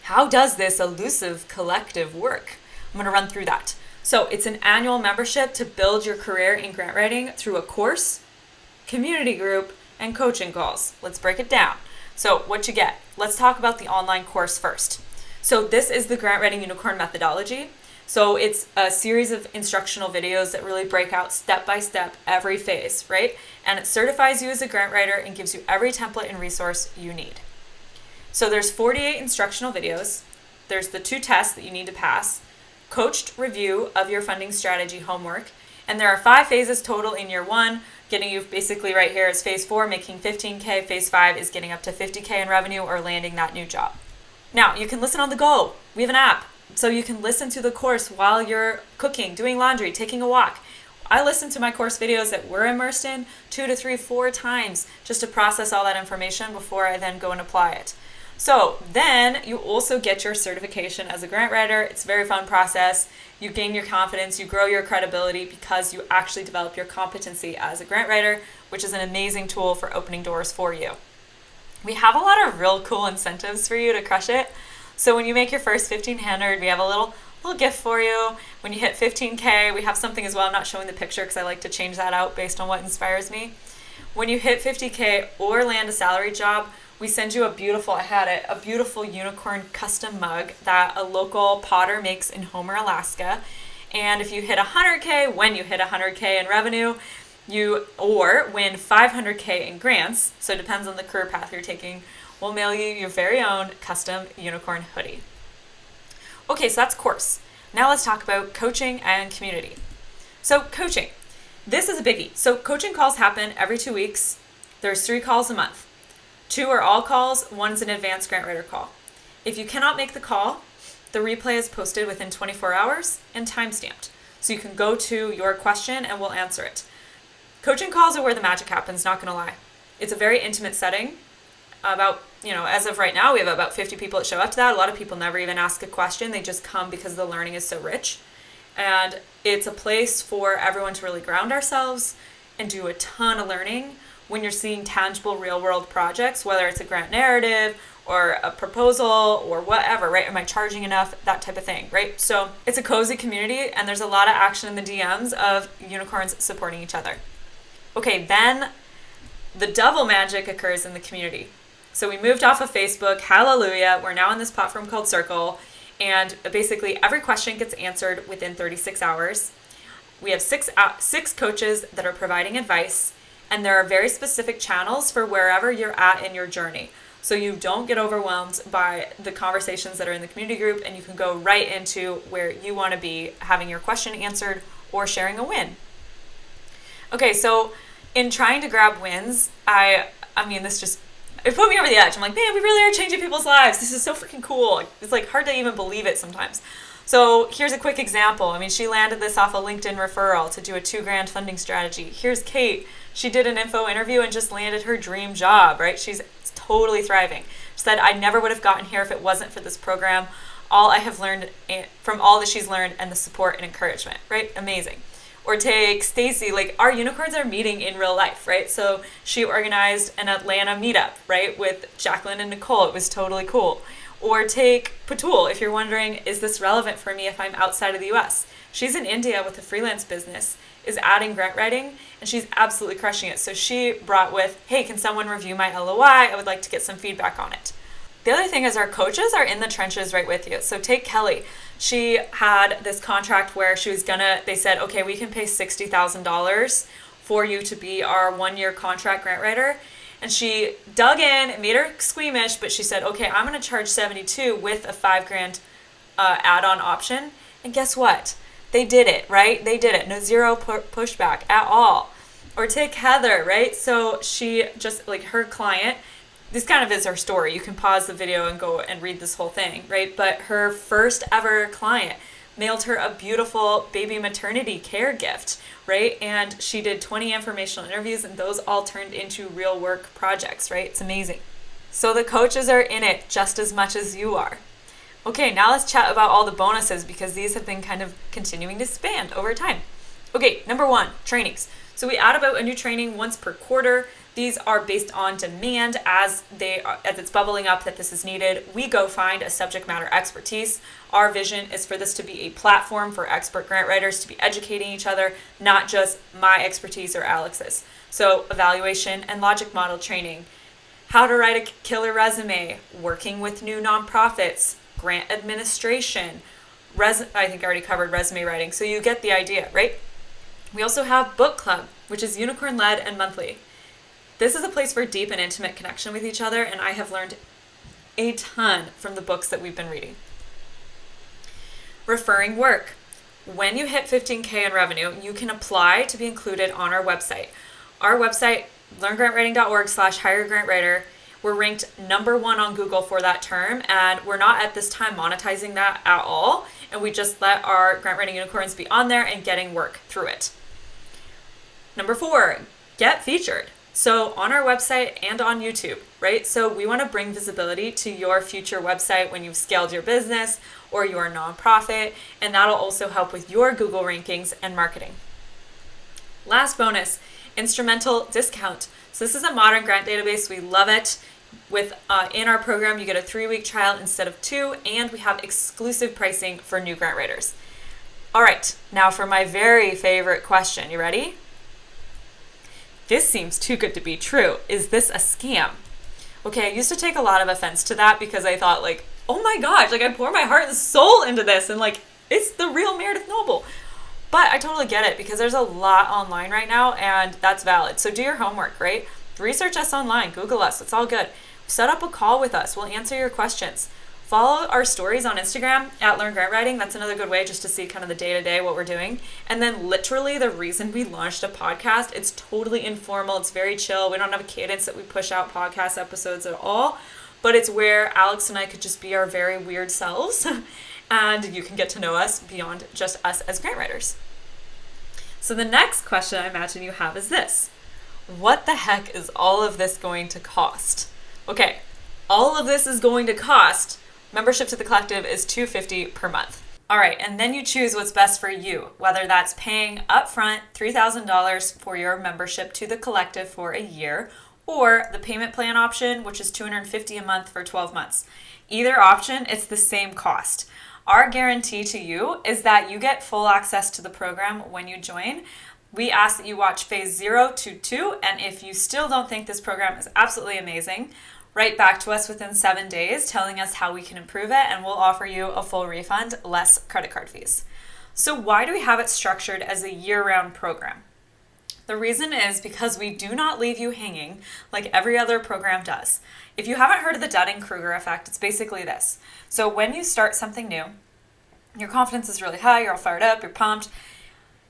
How does this elusive collective work? I'm going to run through that. So it's an annual membership to build your career in grant writing through a course, community group, and coaching calls. Let's break it down. So what you get? Let's talk about the online course first. So this is the Grant Writing Unicorn methodology. So it's a series of instructional videos that really break out step by step every phase, right? And it certifies you as a grant writer and gives you every template and resource you need. So there's 48 instructional videos. There's the 2 tests that you need to pass, coached review of your funding strategy homework, and there are 5 phases total in year 1, getting you basically right here is phase 4, making 15K. Phase 5 is getting up to 50K in revenue or landing that new job. Now, you can listen on the go. We have an app, so you can listen to the course while you're cooking, doing laundry, taking a walk. I listen to my course videos that we're immersed in 2 to 3, 4 times just to process all that information before I then go and apply it. So then you also get your certification as a grant writer. It's a very fun process. You gain your confidence, you grow your credibility because you actually develop your competency as a grant writer, which is an amazing tool for opening doors for you. We have a lot of real cool incentives for you to crush it. So when you make your first 1,500, we have a little gift for you. When you hit 15K, we have something as well. I'm not showing the picture because I like to change that out based on what inspires me. When you hit 50K or land a salary job, we send you a beautiful unicorn custom mug that a local potter makes in Homer, Alaska. And if you hit 100K, when you hit 100K in revenue, or win 500K in grants, so it depends on the career path you're taking, we'll mail you your very own custom unicorn hoodie. Okay, so that's course. Now let's talk about coaching and community. So coaching, this is a biggie. So coaching calls happen every 2 weeks. There's 3 calls a month. 2 are all calls, 1 is an advanced grant writer call. If you cannot make the call, the replay is posted within 24 hours and time-stamped. So you can go to your question and we'll answer it. Coaching calls are where the magic happens, not gonna lie. It's a very intimate setting. As of right now, we have about 50 people that show up to that. A lot of people never even ask a question. They just come because the learning is so rich. And it's a place for everyone to really ground ourselves and do a ton of learning when you're seeing tangible real-world projects, whether it's a grant narrative or a proposal or whatever, right? Am I charging enough? That type of thing, right? So it's a cozy community and there's a lot of action in the DMs of unicorns supporting each other. Okay, then the double magic occurs in the community. So we moved off of Facebook, hallelujah. We're now on this platform called Circle, and basically every question gets answered within 36 hours. We have six coaches that are providing advice, and there are very specific channels for wherever you're at in your journey. So you don't get overwhelmed by the conversations that are in the community group, and you can go right into where you want to be, having your question answered or sharing a win. Okay, so in trying to grab wins, it put me over the edge. I'm like, man, we really are changing people's lives. This is so freaking cool. It's like hard to even believe it sometimes. So here's a quick example. She landed this off a LinkedIn referral to do a $2,000 funding strategy. Here's Kate. She did an info interview and just landed her dream job, right? She's totally thriving. She said, I never would have gotten here if it wasn't for this program. All I have learned from all that she's learned and the support and encouragement, right? Amazing. Or take Stacy, our unicorns are meeting in real life, right? So she organized an Atlanta meetup, right, with Jacqueline and Nicole. It was totally cool. Or take Patul, if you're wondering, is this relevant for me if I'm outside of the US? She's in India with a freelance business, is adding grant writing, and she's absolutely crushing it. So she brought with, hey, can someone review my LOI? I would like to get some feedback on it. The other thing is our coaches are in the trenches right with you. So take Kelly. She had this contract where they said, okay, we can pay $60,000 for you to be our 1-year contract grant writer. And she dug in, it made her squeamish, but she said, okay, I'm going to charge $72,000 with a $5,000 add-on option. And guess what? They did it, right? They did it. No zero pushback at all. Or take Heather, right? So she just, her client, this kind of is her story. You can pause the video and go and read this whole thing, right? But her first ever client mailed her a beautiful baby maternity care gift, right? And she did 20 informational interviews, and those all turned into real work projects, right? It's amazing. So the coaches are in it just as much as you are. Okay, now let's chat about all the bonuses, because these have been kind of continuing to expand over time. Okay, number 1, trainings. So we add about a new training once per quarter. These are based on demand as it's bubbling up that this is needed. We go find a subject matter expertise. Our vision is for this to be a platform for expert grant writers to be educating each other, not just my expertise or Alex's. So evaluation and logic model training, how to write a killer resume, working with new nonprofits, grant administration, I think I already covered resume writing, so you get the idea, right? We also have book club, which is unicorn-led and monthly. This is a place for deep and intimate connection with each other, and I have learned a ton from the books that we've been reading. Referring work. When you hit 15K in revenue, you can apply to be included on our website. Our website, learngrantwriting.org/hiregrantwriter. We're ranked #1 on Google for that term, and we're not at this time monetizing that at all, and we just let our grant writing unicorns be on there and getting work through it. Number 4, get featured. So on our website and on YouTube, right? So we want to bring visibility to your future website when you've scaled your business or your nonprofit, and that'll also help with your Google rankings and marketing. Last bonus, instrumental discount. So this is a modern grant database. We love it. In our program, you get a 3-week trial instead of 2, and we have exclusive pricing for new grant writers. All right, now for my very favorite question. You ready? This seems too good to be true. Is this a scam? Okay, I used to take a lot of offense to that because I thought like, oh my gosh, like I pour my heart and soul into this and like it's the real Meredith Noble. But I totally get it because there's a lot online right now and that's valid. So do your homework, right? Research us online, Google us, it's all good. Set up a call with us, we'll answer your questions. Follow our stories on Instagram at Learn Grant Writing. That's another good way just to see kind of the day-to-day what we're doing. And then literally the reason we launched a podcast, it's totally informal. It's very chill. We don't have a cadence that we push out podcast episodes at all. But it's where Alex and I could just be our very weird selves. And you can get to know us beyond just us as grant writers. So the next question I imagine you have is this. What the heck is all of this going to cost? Okay, all of this is going to cost. Membership to the collective is $250 per month. All right, and then you choose what's best for you, whether that's paying upfront $3,000 for your membership to the collective for a year, or the payment plan option, which is $250 a month for 12 months. Either option, it's the same cost. Our guarantee to you is that you get full access to the program when you join. We ask that you watch phase 0 to 2, and if you still don't think this program is absolutely amazing, write back to us within 7 days telling us how we can improve it, and we'll offer you a full refund, less credit card fees. So why do we have it structured as a year-round program? The reason is because we do not leave you hanging like every other program does. If you haven't heard of the Dunning-Kruger effect, it's basically this. So when you start something new, your confidence is really high, you're all fired up, you're pumped,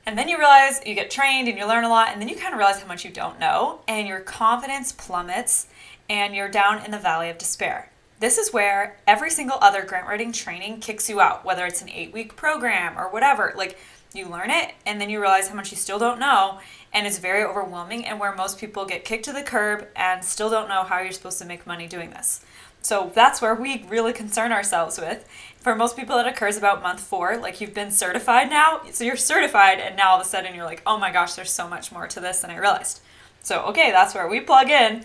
and then you realize you get trained and you learn a lot, and then you kind of realize how much you don't know, and your confidence plummets, and you're down in the valley of despair. This is where every single other grant writing training kicks you out, whether it's an 8-week program or whatever. Like, you learn it, and then you realize how much you still don't know, and it's very overwhelming, and where most people get kicked to the curb and still don't know how you're supposed to make money doing this. So that's where we really concern ourselves with. For most people, that occurs about month 4. Like, you've been certified now, so you're certified, and now all of a sudden you're like, oh my gosh, there's so much more to this than I realized. So, okay, that's where we plug in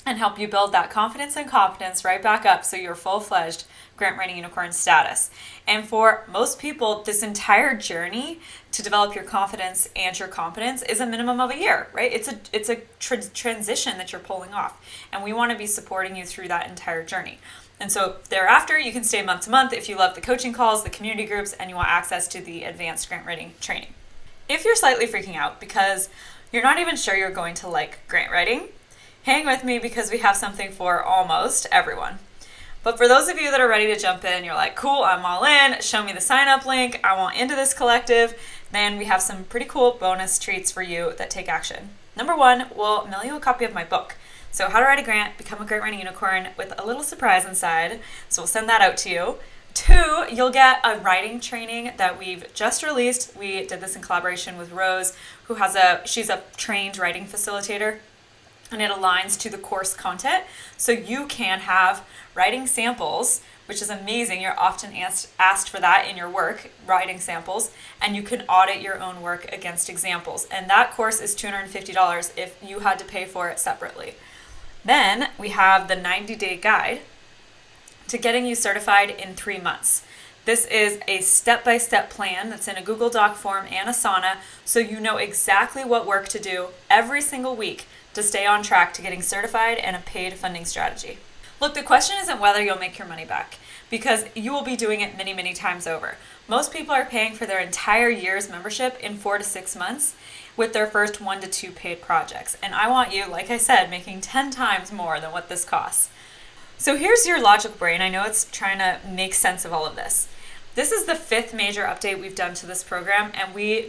and help you build that confidence and competence right back up so you're full-fledged grant writing unicorn status. And for most people, this entire journey to develop your confidence and your competence is a minimum of a year, right? It's a transition that you're pulling off, and we want to be supporting you through that entire journey. And so thereafter, you can stay month to month if you love the coaching calls, the community groups, and you want access to the advanced grant writing training. If you're slightly freaking out because you're not even sure you're going to like grant writing, hang with me because we have something for almost everyone. But for those of you that are ready to jump in, you're like, cool, I'm all in, show me the sign up link, I want into this collective, then we have some pretty cool bonus treats for you that take action. Number 1, we'll mail you a copy of my book. So How to Write a Grant, Become a Grant Writing Unicorn, with a little surprise inside. So we'll send that out to you. 2, you'll get a writing training that we've just released. We did this in collaboration with Rose, she's a trained writing facilitator. and it aligns to the course content. So you can have writing samples, which is amazing. You're often asked for that in your work, writing samples, and you can audit your own work against examples. And that course is $250 if you had to pay for it separately. Then we have the 90-day guide to getting you certified in 3 months. This is a step-by-step plan that's in a Google Doc form and Asana, so you know exactly what work to do every single week to stay on track to getting certified and a paid funding strategy. Look, the question isn't whether you'll make your money back, because you will be doing it many, many times over. Most people are paying for their entire year's membership in 4 to 6 months with their first 1 to 2 paid projects. And I want you, like I said, making 10 times more than what this costs. So here's your logical brain. I know it's trying to make sense of all of this. This is the 5th major update we've done to this program, and we're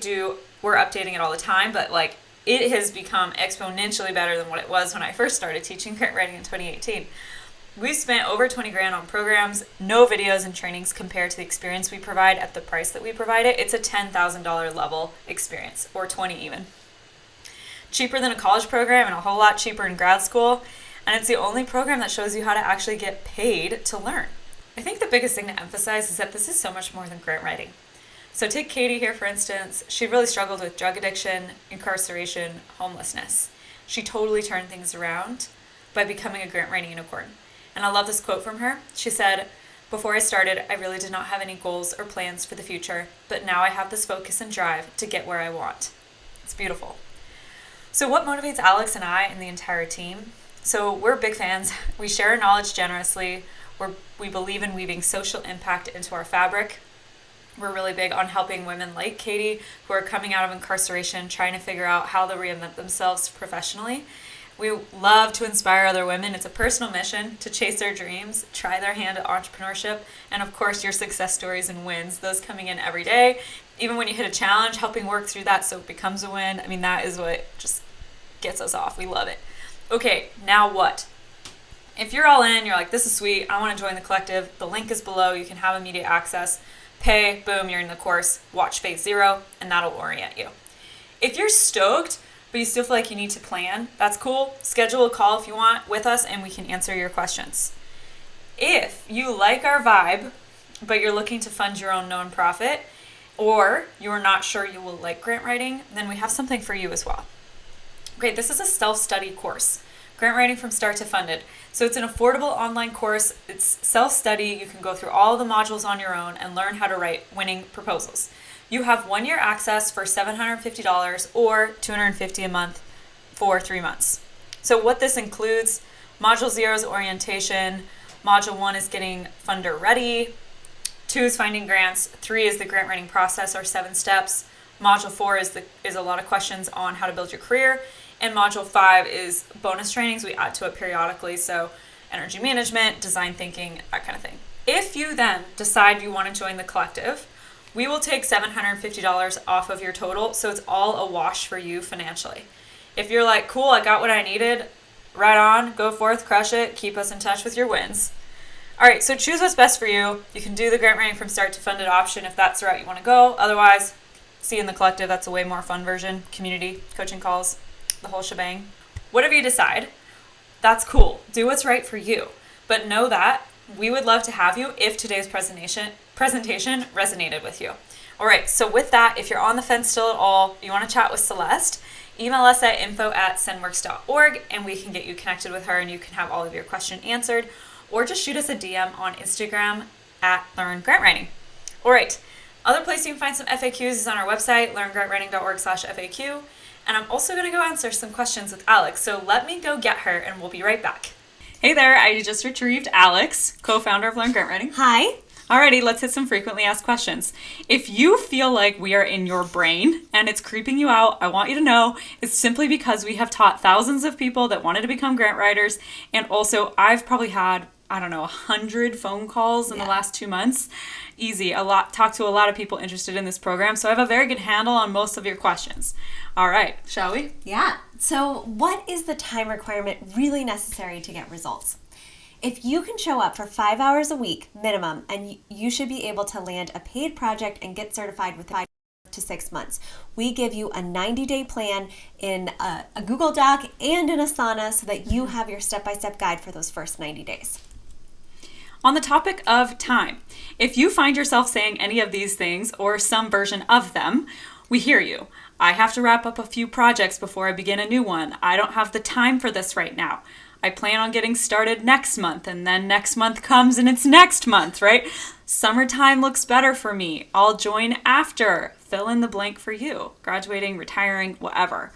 updating it all the time, but like it has become exponentially better than what it was when I first started teaching grant writing in 2018. We spent over 20 grand on programs, no videos and trainings compared to the experience we provide at the price that we provide it. It's a $10,000 level experience, or 20 even. Cheaper than a college program and a whole lot cheaper in grad school. And it's the only program that shows you how to actually get paid to learn. I think the biggest thing to emphasize is that this is so much more than grant writing. So take Katie here, for instance. She really struggled with drug addiction, incarceration, homelessness. She totally turned things around by becoming a grant writing unicorn. And I love this quote from her. She said, "Before I started, I really did not have any goals or plans for the future, but now I have this focus and drive to get where I want." It's beautiful. So what motivates Alex and I and the entire team? So we're big fans. We share our knowledge generously. We believe in weaving social impact into our fabric. We're really big on helping women like Katie who are coming out of incarceration, trying to figure out how to reinvent themselves professionally. We love to inspire other women. It's a personal mission to chase their dreams, try their hand at entrepreneurship, and of course your success stories and wins, those coming in every day. Even when you hit a challenge, helping work through that so it becomes a win. I mean, that is what just gets us off. We love it. Okay, now what? If you're all in, you're like, this is sweet, I want to join the collective, the link is below, you can have immediate access, pay, boom, you're in the course, watch phase 0, and that'll orient you. If you're stoked, but you still feel like you need to plan, that's cool. Schedule a call if you want with us and we can answer your questions. If you like our vibe, but you're looking to fund your own nonprofit, or you're not sure you will like grant writing, then we have something for you as well. Okay, this is a self-study course. Grant writing from start to funded. So it's an affordable online course. It's self-study. You can go through all the modules on your own and learn how to write winning proposals. You have 1-year access for $750 or $250 a month for 3 months. So what this includes, Module 0 is orientation, Module 1 is getting funder ready, 2 is finding grants, 3 is the grant writing process or 7 steps, Module 4 is a lot of questions on how to build your career, and Module 5 is bonus trainings. We add to it periodically, so energy management, design thinking, that kind of thing. If you then decide you want to join the collective, we will take $750 off of your total, so it's all a wash for you financially. If you're like, cool, I got what I needed, right on, go forth, crush it, keep us in touch with your wins. All right, so choose what's best for you. You can do the grant writing from start to funded option if that's the route you want to go. Otherwise, see you in the collective. That's a way more fun version. Community, coaching calls, the whole shebang. Whatever you decide, that's cool. Do what's right for you. But know that we would love to have you if today's presentation resonated with you. All right, so with that, if you're on the fence still at all, you want to chat with Celeste, email us at info@sendworks.org and we can get you connected with her and you can have all of your questions answered, or just shoot us a DM on Instagram at Learn Grant Writing. All right, other place you can find some FAQs is on our website, learngrantwriting.org/FAQ. And I'm also going to go answer some questions with Alex, so let me go get her and we'll be right back. Hey there, I just retrieved Alex, co-founder of Learn Grant Writing. Hi. Alrighty, let's hit some frequently asked questions. If you feel like we are in your brain and it's creeping you out, I want you to know it's simply because we have taught thousands of people that wanted to become grant writers, and also I've probably had, 100 phone calls in the last 2 months. Easy, talked to a lot of people interested in this program, so I have a very good handle on most of your questions. All right, shall we? Yeah. So what is the time requirement really necessary to get results? If you can show up for 5 hours a week minimum, and you should be able to land a paid project and get certified with 5 to 6 months. We give you a 90-day plan in a Google Doc and in Asana so that you have your step-by-step guide for those first 90 days. On the topic of time, if you find yourself saying any of these things or some version of them, we hear you. I have to wrap up a few projects before I begin a new one. I don't have the time for this right now. I plan on getting started next month, and then next month comes and it's next month, right? Summertime looks better for me. I'll join after. Fill in the blank for you. Graduating, retiring, whatever.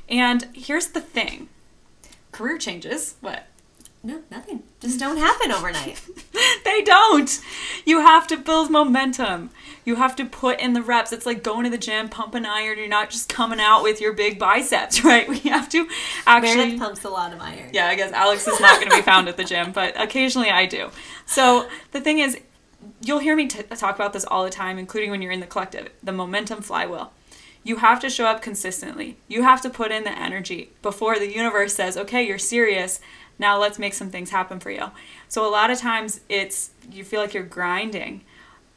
And here's the thing. Career changes, what? No, nothing. Just don't happen overnight. They don't. You have to build momentum. You have to put in the reps. It's like going to the gym, pumping iron. You're not just coming out with your big biceps, right? We have to actually... Meredith pumps a lot of iron. Yeah, I guess Alex is not going to be found at the gym, but occasionally I do. So the thing is, you'll hear me talk about this all the time, including when you're in the collective, the momentum flywheel. You have to show up consistently. You have to put in the energy before the universe says, okay, you're serious. Now let's make some things happen for you. So a lot of times you feel like you're grinding,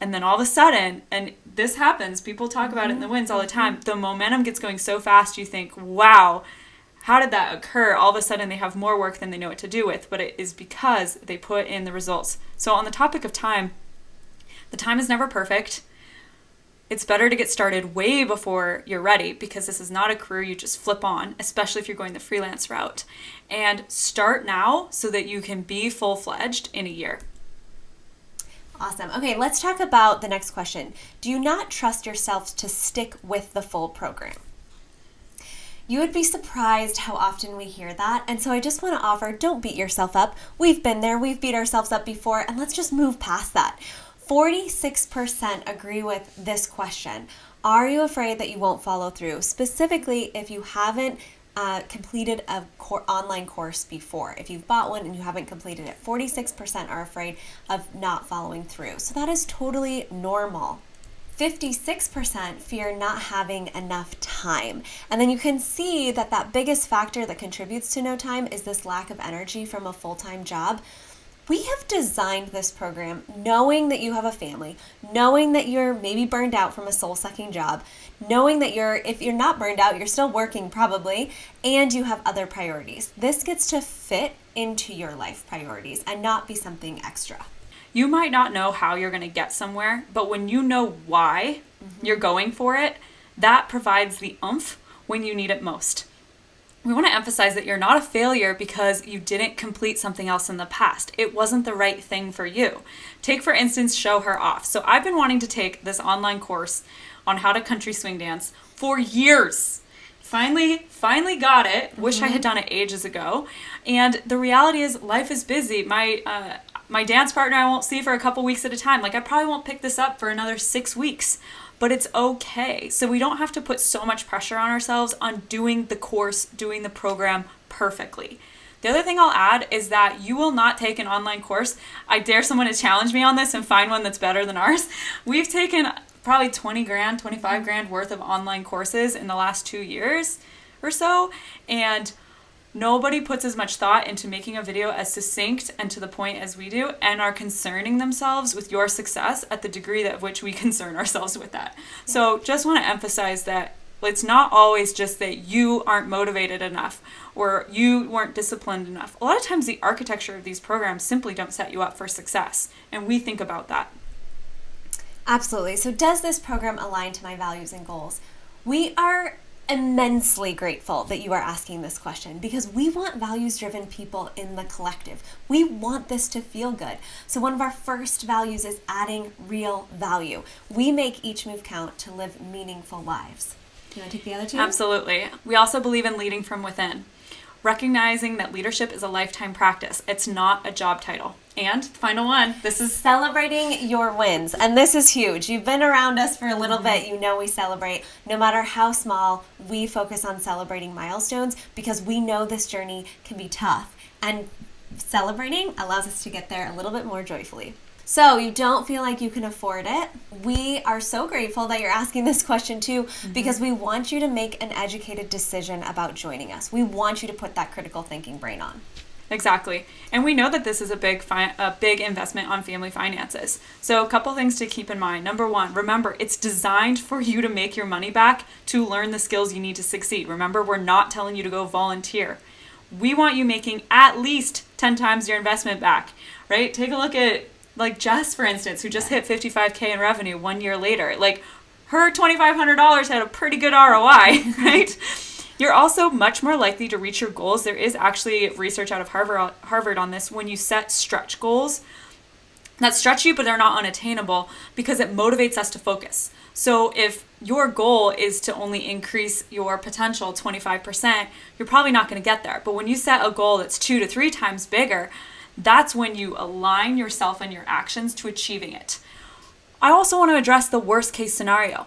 and then all of a sudden, and this happens, people talk about it in the wins all the time, the momentum gets going so fast you think, wow, how did that occur? All of a sudden they have more work than they know what to do with, but it is because they put in the results. So on the topic of time, the time is never perfect. It's better to get started way before you're ready, because this is not a career you just flip on, especially if you're going the freelance route. And start now so that you can be full-fledged in a year. Awesome. Okay, let's talk about the next question. Do you not trust yourself to stick with the full program? You would be surprised how often we hear that. And so I just want to offer, don't beat yourself up. We've been there. We've beat ourselves up before. And let's just move past that. 46% agree with this question. Are you afraid that you won't follow through? Specifically, if you haven't completed a online course before. If you've bought one and you haven't completed it, 46% are afraid of not following through. So that is totally normal. 56% fear not having enough time. And then you can see that that biggest factor that contributes to no time is this lack of energy from a full-time job. We have designed this program knowing that you have a family, knowing that you're maybe burned out from a soul-sucking job, knowing that if you're not burned out, you're still working probably, and you have other priorities. This gets to fit into your life priorities and not be something extra. You might not know how you're going to get somewhere, but when you know why you're going for it, that provides the oomph when you need it most. We want to emphasize that you're not a failure because you didn't complete something else in the past. It wasn't the right thing for you. Take, for instance, Show Her Off. So I've been wanting to take this online course on how to country swing dance for years. Finally got it. Wish I had done it ages ago. And the reality is life is busy. My dance partner I won't see for a couple weeks at a time. Like, I probably won't pick this up for another 6 weeks. But it's okay. So we don't have to put so much pressure on ourselves on doing the course, doing the program perfectly. The other thing I'll add is that you will not take an online course. I dare someone to challenge me on this and find one that's better than ours. We've taken probably 20 grand, 25 grand worth of online courses in the last 2 years or so. And nobody puts as much thought into making a video as succinct and to the point as we do, and are concerning themselves with your success at the degree of which we concern ourselves with that. So just want to emphasize that it's not always just that you aren't motivated enough or you weren't disciplined enough. A lot of times the architecture of these programs simply don't set you up for success, and we think about that. Absolutely. So does this program align to my values and goals? We are immensely grateful that you are asking this question, because we want values-driven people in the collective. We want this to feel good. So one of our first values is adding real value. We make each move count to live meaningful lives. Do you want to take the other two? Absolutely. We also believe in leading from within. Recognizing that leadership is a lifetime practice. It's not a job title. And final one, this is celebrating your wins. And this is huge. You've been around us for a little bit. You know we celebrate. No matter how small, we focus on celebrating milestones because we know this journey can be tough. And celebrating allows us to get there a little bit more joyfully. So you don't feel like you can afford it. We are so grateful that you're asking this question too, because we want you to make an educated decision about joining us. We want you to put that critical thinking brain on. Exactly. And we know that this is a big investment on family finances. So a couple things to keep in mind. Number one, remember, it's designed for you to make your money back to learn the skills you need to succeed. Remember, we're not telling you to go volunteer. We want you making at least 10 times your investment back, right? Take a look at like Jess, for instance, who just hit 55K in revenue 1 year later. Like her $2,500 had a pretty good ROI, right? You're also much more likely to reach your goals. There is actually research out of Harvard on this. When you set stretch goals that stretch you, but they're not unattainable, because it motivates us to focus. So if your goal is to only increase your potential 25%, you're probably not going to get there. But when you set a goal that's 2 to 3 times bigger, that's when you align yourself and your actions to achieving it. I also want to address the worst case scenario.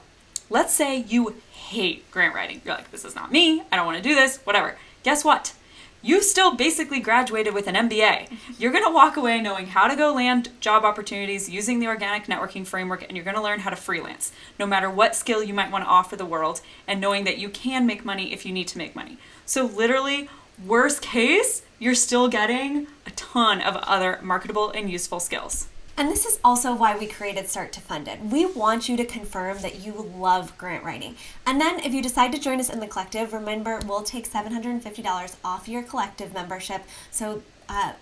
Let's say you hate grant writing. You're like, this is not me. I don't want to do this, whatever. Guess what? You still basically graduated with an MBA. You're going to walk away knowing how to go land job opportunities using the organic networking framework, and you're going to learn how to freelance, no matter what skill you might want to offer the world, and knowing that you can make money if you need to make money. So literally, worst case, you're still getting a ton of other marketable and useful skills. And this is also why we created Start to Fund It. We want you to confirm that you love grant writing. And then if you decide to join us in the collective, remember, we'll take $750 off your collective membership. So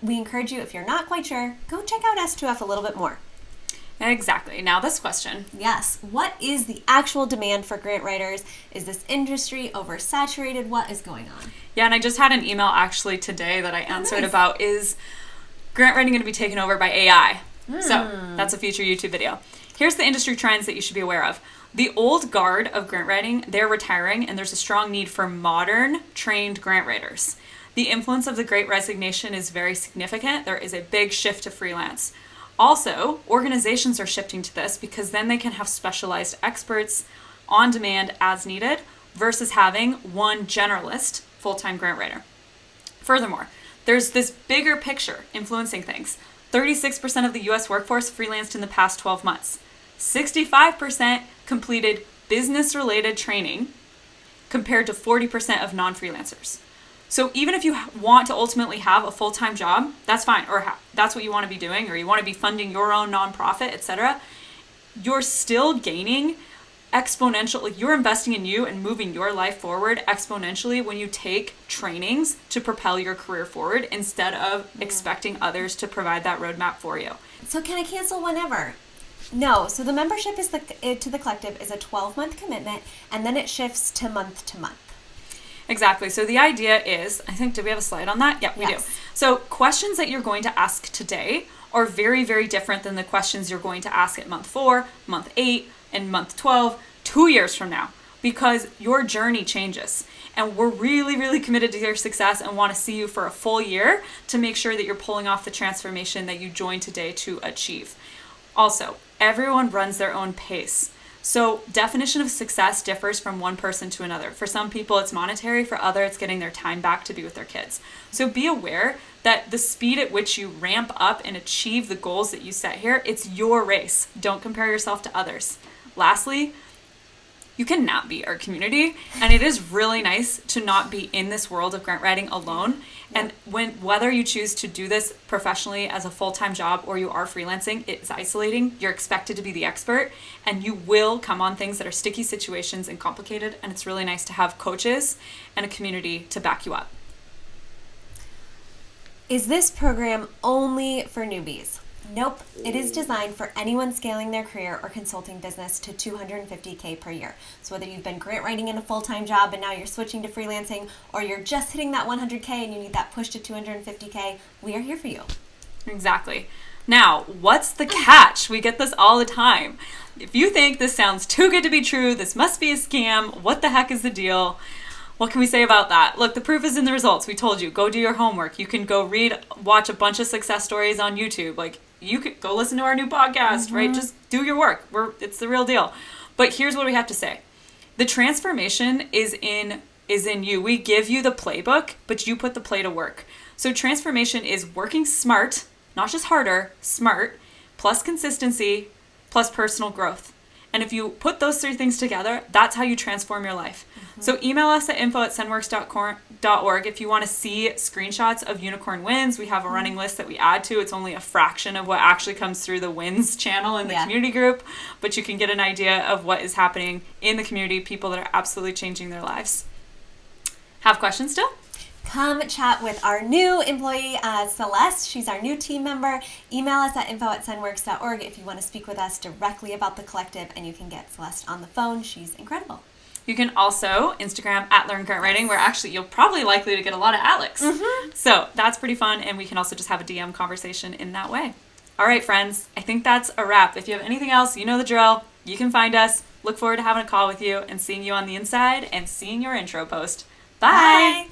we encourage you, if you're not quite sure, go check out S2F a little bit more. Exactly. Now this question. Yes. What is the actual demand for grant writers? Is this industry oversaturated? What is going on? Yeah, and I just had an email actually today that I answered about, is grant writing going to be taken over by AI? So that's a future YouTube video. Here's the industry trends that you should be aware of. The old guard of grant writing, they're retiring, and there's a strong need for modern, trained grant writers. The influence of the Great Resignation is very significant. There is a big shift to freelance. Also, organizations are shifting to this because then they can have specialized experts on demand as needed versus having one generalist full-time grant writer. Furthermore, there's this bigger picture influencing things. 36% of the US workforce freelanced in the past 12 months. 65% completed business-related training compared to 40% of non-freelancers. So even if you want to ultimately have a full-time job, that's fine, or that's what you want to be doing, or you want to be funding your own nonprofit, etc., you're still gaining exponential, like you're investing in you and moving your life forward exponentially when you take trainings to propel your career forward instead of expecting others to provide that roadmap for you. So can I cancel whenever? No. So the membership to the collective is a 12-month commitment, and then it shifts to month. Exactly. So the idea is, I think, did we have a slide on that? Yeah, we do. So questions that you're going to ask today are very, very different than the questions you're going to ask at month 4, month 8, and month 12, 2 years from now, because your journey changes. And we're really, really committed to your success and want to see you for a full year to make sure that you're pulling off the transformation that you joined today to achieve. Also, everyone runs their own pace. So definition of success differs from one person to another. For some people, it's monetary. For others, it's getting their time back to be with their kids. So be aware that the speed at which you ramp up and achieve the goals that you set here, it's your race. Don't compare yourself to others. Lastly, you can not be our community, and it is really nice to not be in this world of grant writing alone. And whether you choose to do this professionally as a full-time job or you are freelancing, it's isolating. You're expected to be the expert, and you will come on things that are sticky situations and complicated, and it's really nice to have coaches and a community to back you up. Is this program only for newbies? Nope, it is designed for anyone scaling their career or consulting business to $250K per year. So whether you've been grant writing in a full-time job and now you're switching to freelancing, or you're just hitting that 100K and you need that push to 250K, we are here for you. Exactly. Now, what's the catch? We get this all the time. If you think this sounds too good to be true, this must be a scam, what the heck is the deal? What can we say about that? Look, the proof is in the results. We told you, go do your homework. You can go watch a bunch of success stories on YouTube. Like, you could go listen to our new podcast, right? Just do your work. It's the real deal. But here's what we have to say. The transformation is in you. We give you the playbook, but you put the play to work. So transformation is working smart, not just harder, smart, plus consistency, plus personal growth. And if you put those 3 things together, that's how you transform your life. So email us at info@sunworks.org if you want to see screenshots of unicorn wins. We have a running list that we add to. It's only a fraction of what actually comes through the wins channel in the community group, but you can get an idea of what is happening in the community, people that are absolutely changing their lives. Have questions still? Come chat with our new employee, Celeste. She's our new team member. Email us at info@sunworks.org if you want to speak with us directly about the collective, and you can get Celeste on the phone. She's incredible. You can also Instagram at Learn Current Writing, where actually you'll probably likely to get a lot of Alex. So that's pretty fun, and we can also just have a DM conversation in that way. All right, friends, I think that's a wrap. If you have anything else, you know the drill. You can find us. Look forward to having a call with you and seeing you on the inside and seeing your intro post. Bye.